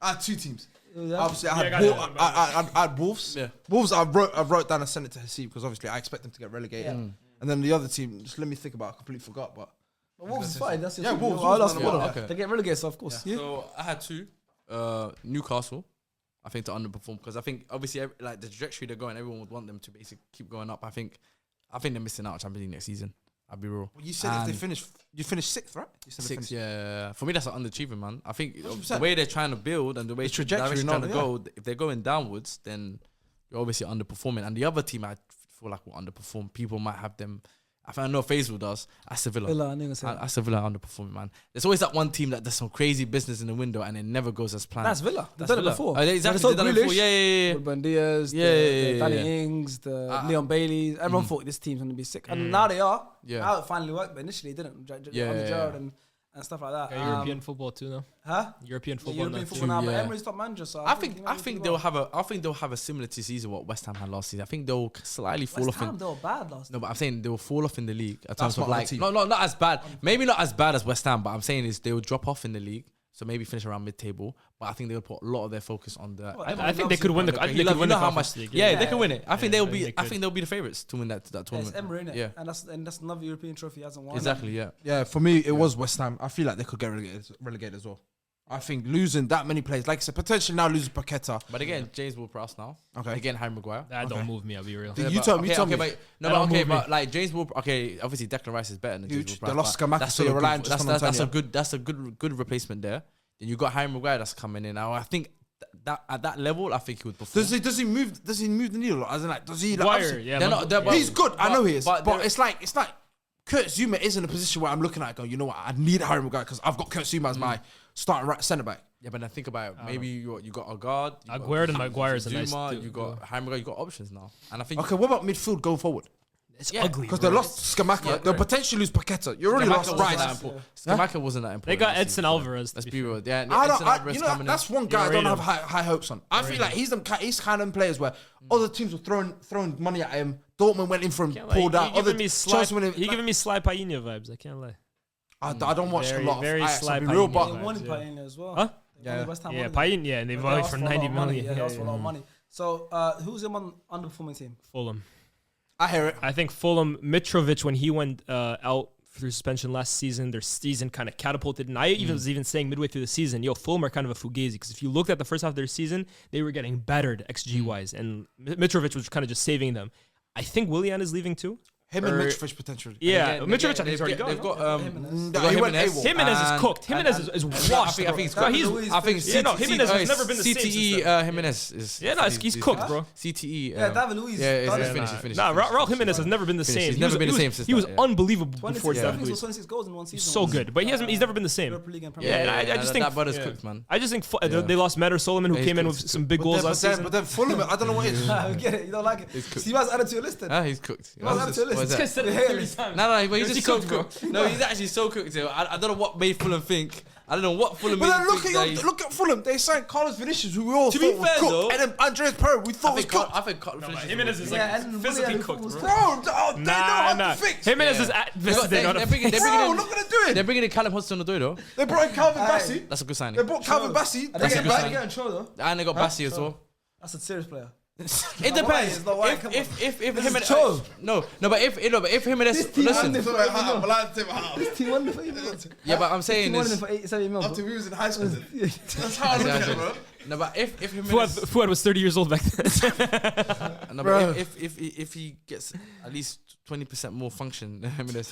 I had two teams. Yeah. Obviously, I Yeah, had, I got it. I had Wolves. Yeah. Wolves, I wrote down and sent it to Hasib because obviously I expect them to get relegated. And then the other team, just let me think about it, I completely forgot. But Wolves is fine. That's your Yeah, team. Wolves, I'll Wolves, ask man, one of okay. them. They get relegated, so of course. Yeah. So I had two. Newcastle, I think, to underperform because I think obviously like the trajectory they're going, everyone would want them to basically keep going up. I think they're missing out on Champions League next season. I'll be real. you said if they finish, you finished sixth, right? You said they Six, finished- yeah. For me, that's an underachievement, man. I think 100%. the way they're trying to build and the way The trajectory they're now, trying to go, if they're going downwards, then you're obviously underperforming. And the other team, I feel like will underperform. People might have them. I know Faisal does. Aston Villa. Villa, I knew you were gonna say that. Aston Villa underperforming, man. There's always that one team that does some crazy business in the window and it never goes as planned. That's Villa. They've That's done it Villa. before. Oh, they exactly When they've done it it's all before. Yeah. Ruben Diaz, Yeah, the Danny yeah. Ings, the Leon Bailey. Everyone thought this team's gonna be sick, and now they are. Yeah. Now it finally worked, but initially it didn't. Yeah, Under yeah, Gerrard yeah. and stuff like that. European football too, no? Huh? European Yeah, football. European now, football too. now, but yeah. Emery's top manager, so I think they'll have a similar to season what West Ham had last season. I think they'll slightly fall West off in. Ham, they were bad last. No, but I'm saying they will fall off in the league in terms my of other like team. not as bad. Maybe not as bad as West Ham, but I'm saying is they will drop off in the league. So maybe finish around mid-table, but I think they'll put a lot of their focus on the. I think they could win the. I think they could win the Conference League. Yeah, they can win it. I think they'll they be. I could. think they'll be the favorites to win that Yeah, it's tournament. Emery, innit? Yeah. And that's another European trophy he hasn't won. Exactly. Yeah. Yeah, for me, it was West Ham. I feel like they could get relegated as well. I think losing that many players, like I said, potentially now losing Paqueta. But again, James Ward-Prowse now. Okay. Again, Harry Maguire. That don't move me. I'll be real. Yeah, you tell me. But That okay, don't move me. but like James Ward. Okay, obviously Declan Rice is better than James Huge. Ward-Prowse. They lost but Scamacca, that's so still you're a relying good- just on That's a Antonio. good replacement there. Then you got Harry Maguire that's coming in now. I think that at that level, I think he would perform. Does he move the needle? As in, like, does he? Like, Maguire, obviously- yeah. They're not- they're- He's good. I know he is. but But they're- it's like Kurt Zuma is in a position where I'm looking at it going, you know what? I need Harry Maguire because I've got Kurt Zuma as my starting right centre back. Yeah, but then think about it. Maybe you got a guard. you got Aguero and Maguire is a nice Zuma, duo. you got Harry Maguire. You got options now, and I think Okay, what about midfield going forward? It's Yeah, ugly. Because they bro. lost Scamacca. They'll potentially lose Paqueta. You already lost Rice. Scamacca wasn't that important. They got this Edson season. Alvarez. to Let's be be fair. real. Yeah, I Edson don't. Alvarez You know, coming that's in. one guy I don't rate have high hopes on. I feel like he's kind of players where other teams were throwing money at him. Dortmund went in for him, Can't lie, pulled out. He Other giving me Chelsea went in. he giving me Sly Painha vibes. I can't lie. I don't watch Very- a lot of very Ajax, sly I'll be real, Painha but They vibes. wanted Yeah. Painha as well. Huh? They wanted West Ham Yeah, wanted him. Painha. Yeah, and they They valued asked for a lot 90 of money. million. Yeah, they asked for a lot of money. So who's your underperforming team? Fulham. I hear it. I think Fulham, Mitrovic, when he went out through suspension last season, their season kind of catapulted. And I even was even saying midway through the season, Fulham are kind of a fugazi. Because if you looked at the first half of their season, they were getting battered XG-wise. And Mitrovic was kind of just saving them. I think Willian is leaving too. Him and Mitrovic potentially. Yeah, Again, Mitrovic I think they've is already got- gone. They've got He went Jimenez. AWOL. Jimenez is And- cooked. Jimenez is washed. I think he's bro. cooked. He's I think Yeah, no, Jimenez has never been the same CTE since then. Jimenez is. Yeah, no, he's cooked, bro. CTE. Yeah, David Luiz. Yeah, done he's it. finished. He's finished. Nah, he's finished. Raul Jimenez has never been the same. He's never been the same since He was that, yeah. unbelievable 26, before I think David it was Luiz. 26 goals in one season. So good, but he's never been the same. Europa League and Premier Yeah, League. and I just think that brother's yeah. cooked, man. I just think Yeah. they lost Matter Solomon, who Yeah, came in he's with cooked. some big goals last season. But then Fulham, I don't know what it is. I get it. You don't like it. He's cooked. Steve has added to your list then. He's cooked. Well, that's your list. What is that? This guy said it Yeah, 30 yeah. times. No, but he's Is he just so cooked, bro? cooked. No, he's actually so cooked. I don't know what made Fulham think. I don't know what Fulham But made then him think that he's- look at Fulham. They signed Carlos Vinicius, who we all To be thought was fair, cooked, though, and then Andreas Pereira, we thought was cooked. I think Jimenez is Yeah, like and physically Willian cooked, was bro. Bro, they know how to fix. Jimenez Yeah. is at They got- they know how to they're bringing- fix. they're bringing Bro, in- not gonna do They're it. bringing in Callum Hudson-Odoi though. They brought in Calvin Aye. Bassey. That's a good signing. They brought Calvin Bassey. And They they get get back. getting Cho though. And they got Bassey as well. That's a serious player. It depends. It's not white, come on. If him This and is Cho. no, but if him and team listen, won Team won for 80 million. yeah, but I'm saying Team won is for 70 million. After we was in high school. Yeah. That's how I look at it, bro. no, but if him Fuad was 30 years old back then. no, Bro. but if he gets at least 20% more function, I mean,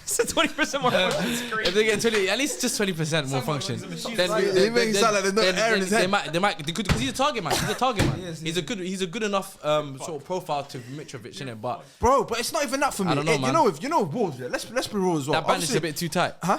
So 20% more. That's if crazy. they get 20, at least just 20% more function, He makes it sound like there's no air in his head. they might because he's a target man. He's a target man. Yes, He's a good enough sort of profile to Mitrovic, innit? But Bro, but it's not even that for me. I don't know, man. You know Wolves, yeah? Let's be real as well. that band is Obviously- a bit too tight. Huh?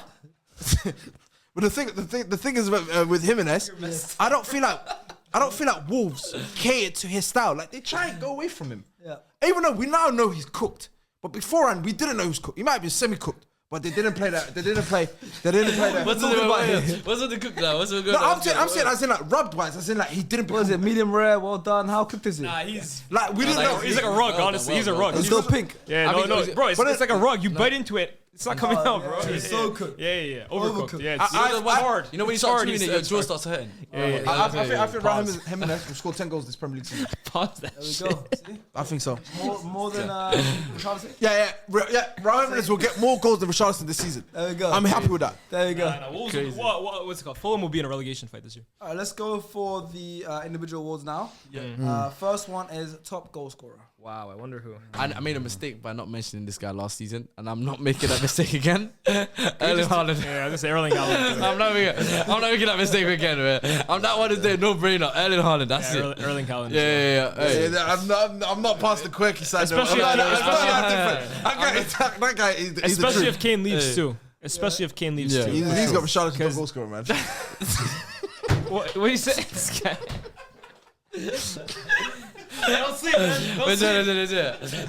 But the thing is with Jimenez, I don't feel like Wolves cater to his style. Like they try and go away from him. Yeah. Even though we now know he's cooked, but beforehand we didn't know he was cooked. He might have been semi-cooked, but they didn't play that. They didn't play that. What's with the cook now? What's with the No, I'm saying as in like rubbed wise, as in like he didn't. What is it? Medium rare, well done. How cooked is it? Nah, he's Like we didn't know. he's like a rug, honestly. He's a rug. It's He's- still pink. Yeah, I no, mean, no, bro, it's but like a rug. You bite into it, it's not coming out, bro. yeah, it's so cooked. Yeah. Overcooked. Overcooked. Yeah, it's I- hard. You know when you It's start hard, tuning it, it's- your it's jaw hard. starts hurting. I think Pause. Jimenez will score 10 goals this Premier League season. Pause that There we shit. go. See? I think so. More than Richarlison. Yeah. Raul Jimenez will get more goals than Richarlison this season. There we go. I'm happy with that. There you go. Nah, Wolves, what's it called? Fulham will be in a relegation fight this year. All right, let's go for the individual awards now. Yeah. First one is top goal scorer. Wow, I wonder who. I made a mistake by not mentioning this guy last season, and I'm not making that mistake again. Erling Haaland. Yeah, I was gonna say Erling Haaland. I'm not making that mistake again, man. That one is there, no brainer. Erling Haaland, that's it. Erling Haaland. Yeah. Hey. I'm not past the quirky side. Especially- That guy is the Especially truth. if Kane leaves too. Especially if Kane leaves Yeah. too. He's got Richarlison top goal scorer, man. What do you say? This guy. Don't sleep, man. Don't Wait, sleep.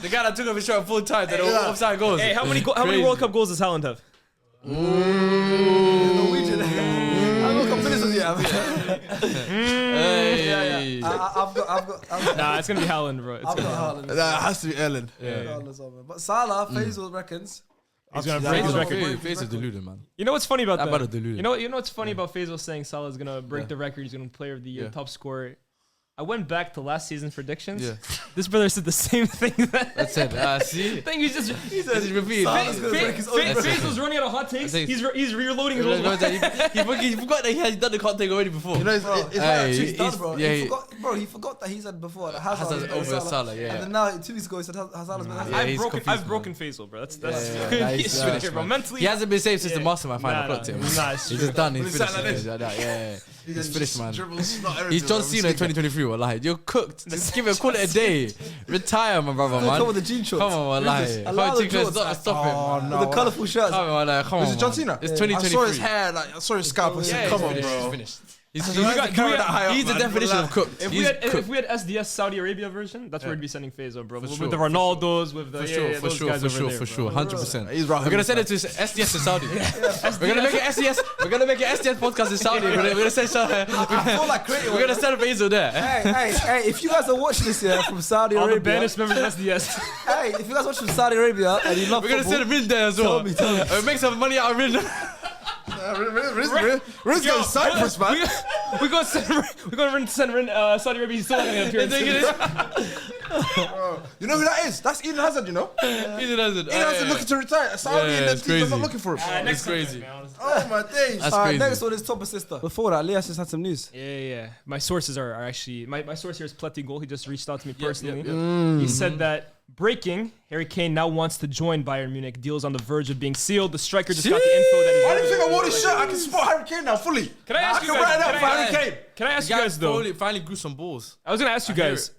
the guy that took off his shirt 4 times and offside goals. Hey, how many Crazy. World Cup goals does Haaland have? Norwegian. I'm not convinced with you. Hey. I've got. Nah, it's gonna be Haaland, bro. It's I've gonna got Haaland. That has to be Erling. Regardless of it. But Salah, Faisal reckons. He's gonna Yeah, break his Faisal- record. Face is deluded, man. You know what's funny about That that? brother deluded. You know what's funny about Faisal saying Salah's gonna break the record. He's gonna be player of the year, Yeah. top scorer. I went back to last season's predictions. Yeah. This brother said the same thing. That's it. See? I think he's just He's repeating. Salah's gonna break his own record. Faisal's running out of hot takes. I think- He's reloading his He old one. forgot that he had done the hot take already before. You know, it's like Hey, two He's done, bro. yeah, He forgot, he forgot that he said before that Hazard Hazard's over Salah, yeah. And then now 2 weeks ago he said Hazard's been Yeah, he's confused, I've man. broken Faisal, bro. That's Yeah, he's he's finished, bro. man. Mentally, He hasn't been safe since the Yeah. Mastermind final Nah, clocked him. nah, it's He's true. just done. He's When he sat finished. like this. Yeah. He's finished, man. Dribbles, not He's everything, John bro. Cena in 2023. Wallahi, you're cooked. Just give it, call it a day. Retire, my brother, man. come with the jean shorts. Come on, wallahi. Allow the shorts. Stop it. With the colourful shirts. Come on, wallahi. Come on. Was it John man. Cena? It's I saw 2023. his hair, I saw his scalp. I Yeah, said, he's come on, finished. He's bro. finished. He's the definition of cooked. If He's cooked. we had SDS Saudi Arabia version, that's where we'd be sending Faisal, bro. With sure, the for Ronaldos, with the For sure, for sure. 100%. He's right. We're gonna send it to SDS in Saudi. We're gonna make an SDS. We're gonna make an SDS podcast in Saudi. We're gonna send. I feel like creating We're gonna send Faisal there. Hey, if you guys are watching this here from Saudi all the Arabia, banished members of SDS. hey, if you guys watch from Saudi Arabia and you love We're gonna football, send Rin there as well. Tell me. Make some money out of Rin. Riz going Cyprus, man. We're gonna send Saudi Arabia. He's still not gonna appear. You know who that is? That's Eden Hazard, you know? Eden Hazard. Eden Hazard looking to retire. Saudi Yeah, and it's the team's not crazy. looking for him. It's crazy. Oh my days. That's Alright, crazy. next one is top assistant. Before that, Elias just had some news. Yeah. My sources are actually my source here is Pleti Goal. He just reached out to me personally. yep. He said that breaking, Harry Kane now wants to join Bayern Munich. Deals on the verge of being sealed. The striker just got the info that Why do you think I wore this shirt? I can support Harry Kane now fully. Can I ask I you can guys? write it out Can for I- Harry Kane. Can I ask The you guy guys though? finally grew some balls. I was gonna ask you hear guys.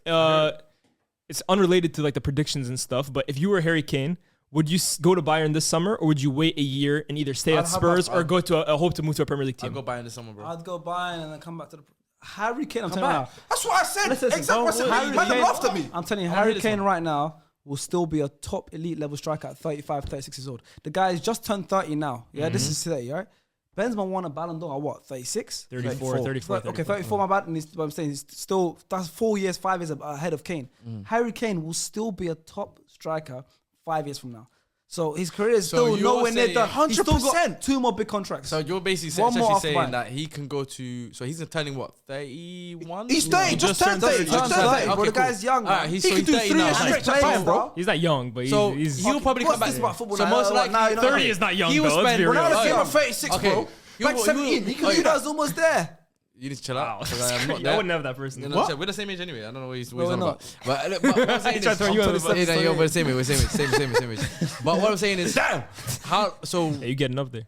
It's unrelated to like the predictions and stuff. But if you were Harry Kane, would you go to Bayern this summer, or would you wait a year and either stay at I'd have Spurs my- or go to hope to move to a Premier League I'll team? go buy in the summer, bro. I'd go Bayern and then come back to the Harry Kane. I'm telling you now. That's what I said. Listen, Exactly what I said. Harry Man, Kane- laughed at me. I'm telling you, hear Harry this Kane one. right now will still be a top elite level striker at 35, 36 years old. The guy is just turned 30 now. Yeah, this is 30, right? Benzema won a Ballon d'Or at what, 36? 34, 34. Okay, 34, my bad. And what I'm saying, he's still, that's 4 years, 5 years ahead of Kane. Harry Kane will still be a top striker 5 years from now. So his career is So still you're nowhere near saying- done. He's still got 100%. 2 more big contracts. So you're basically One more essentially after saying Bayern. that he can go to. So he's turning what, 31? He's 30. He Just just turned turned 30. 30. Just Turned turned 30, 30. bro. The guy's young, Alright, man. he's He so can he's do 30 3 now. years And straight he's to playing, Bayern, bro. He's not young, but So he's he'll probably What's come back. this about football So now? most likely, Now you're not 30 is not young, he though. will Let's spend. be real. Ronaldo Yeah. came at 36, Okay. bro. You Back will- 17. He you- can oh, do yeah. that. Dude's almost there. You need to chill Wow, out. 'cause that's I'm not crazy. I there. wouldn't have that person. You know, What? we're the same age anyway. I don't know what he's We're on not. about. But what I'm saying He tried is, throwing you under the bus. yeah, we're the same age. We're the same age. But what I'm saying is, how? So Yeah, you getting up there?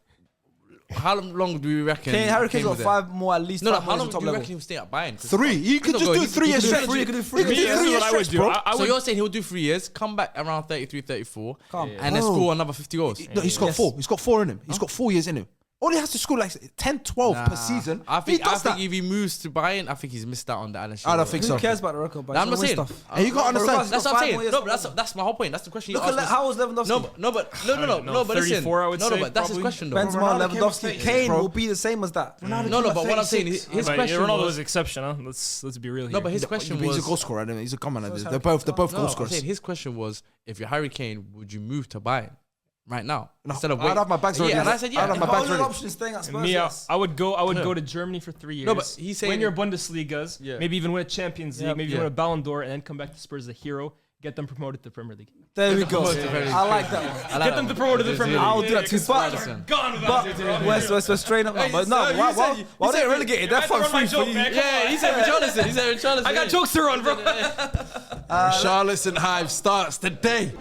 how long do we reckon? Harry Kane's got was there? 5 more, at least No, 5 how more long at the do top you level. reckon he'll stay at Bayern? 3. He could He'll just go- do he 3 years could do stretch. three, he could do three. He could Me, do this 3 is years what I would stretch, do. bro. I So would- you're saying he'll do 3 years, come back around 33, 34, Calm. and then Bro. score another 50 goals. No, he's got Yes. 4. He's got 4 in him. He's got 4 years in him. All he has to score like 10, 12 per season. I think he does that. if he moves to Bayern, I think he's missed out on the Alan Shearer. I don't think Who so. cares about the record? But I'm he's not gonna win saying. stuff. And you got to understand. That's what I'm Five saying. more years No, to but go. that's my whole point. That's the question you Look asked. at how was Lewandowski? No, but listen. 34, I would no, say, but that's his probably. question though. Benzema, Ronaldo came at Lewandowski, 36, Kane bro. will be the same as that. No, but what I'm saying is his But question Ronaldo was was. exception, huh? Let's be real here. No, but his question He's a was. goal scorer. I mean, he's a commander. So They're both No, goal I'm scorers. saying his question was, if you're Harry Kane, would you move to Bayern right now No, instead of I'd waiting? have my bags ready. Yeah, and I said I'd yeah. have my If bags only ready. option is staying at Spurs, Me, yes. I would go to Germany for 3 years. No, but he's saying- win your Bundesligas, Yeah. maybe even win a Champions League, Yep. maybe Yeah. win a Ballon d'Or, and then come back to Spurs as a hero. Get them promoted to the Premier League. There we go. Promoted to Premier League. I like that one. I like Get them that to one. promote to the Premier League. I'll do that too. But Gone without it, bro. we're straight up. Hey, But no, so you why said- why you they said- relegated? They're I had to front run my free for joke, you. man. Yeah, he said Richarlison. I got jokes to run, bro. Charlotte and Hive starts today.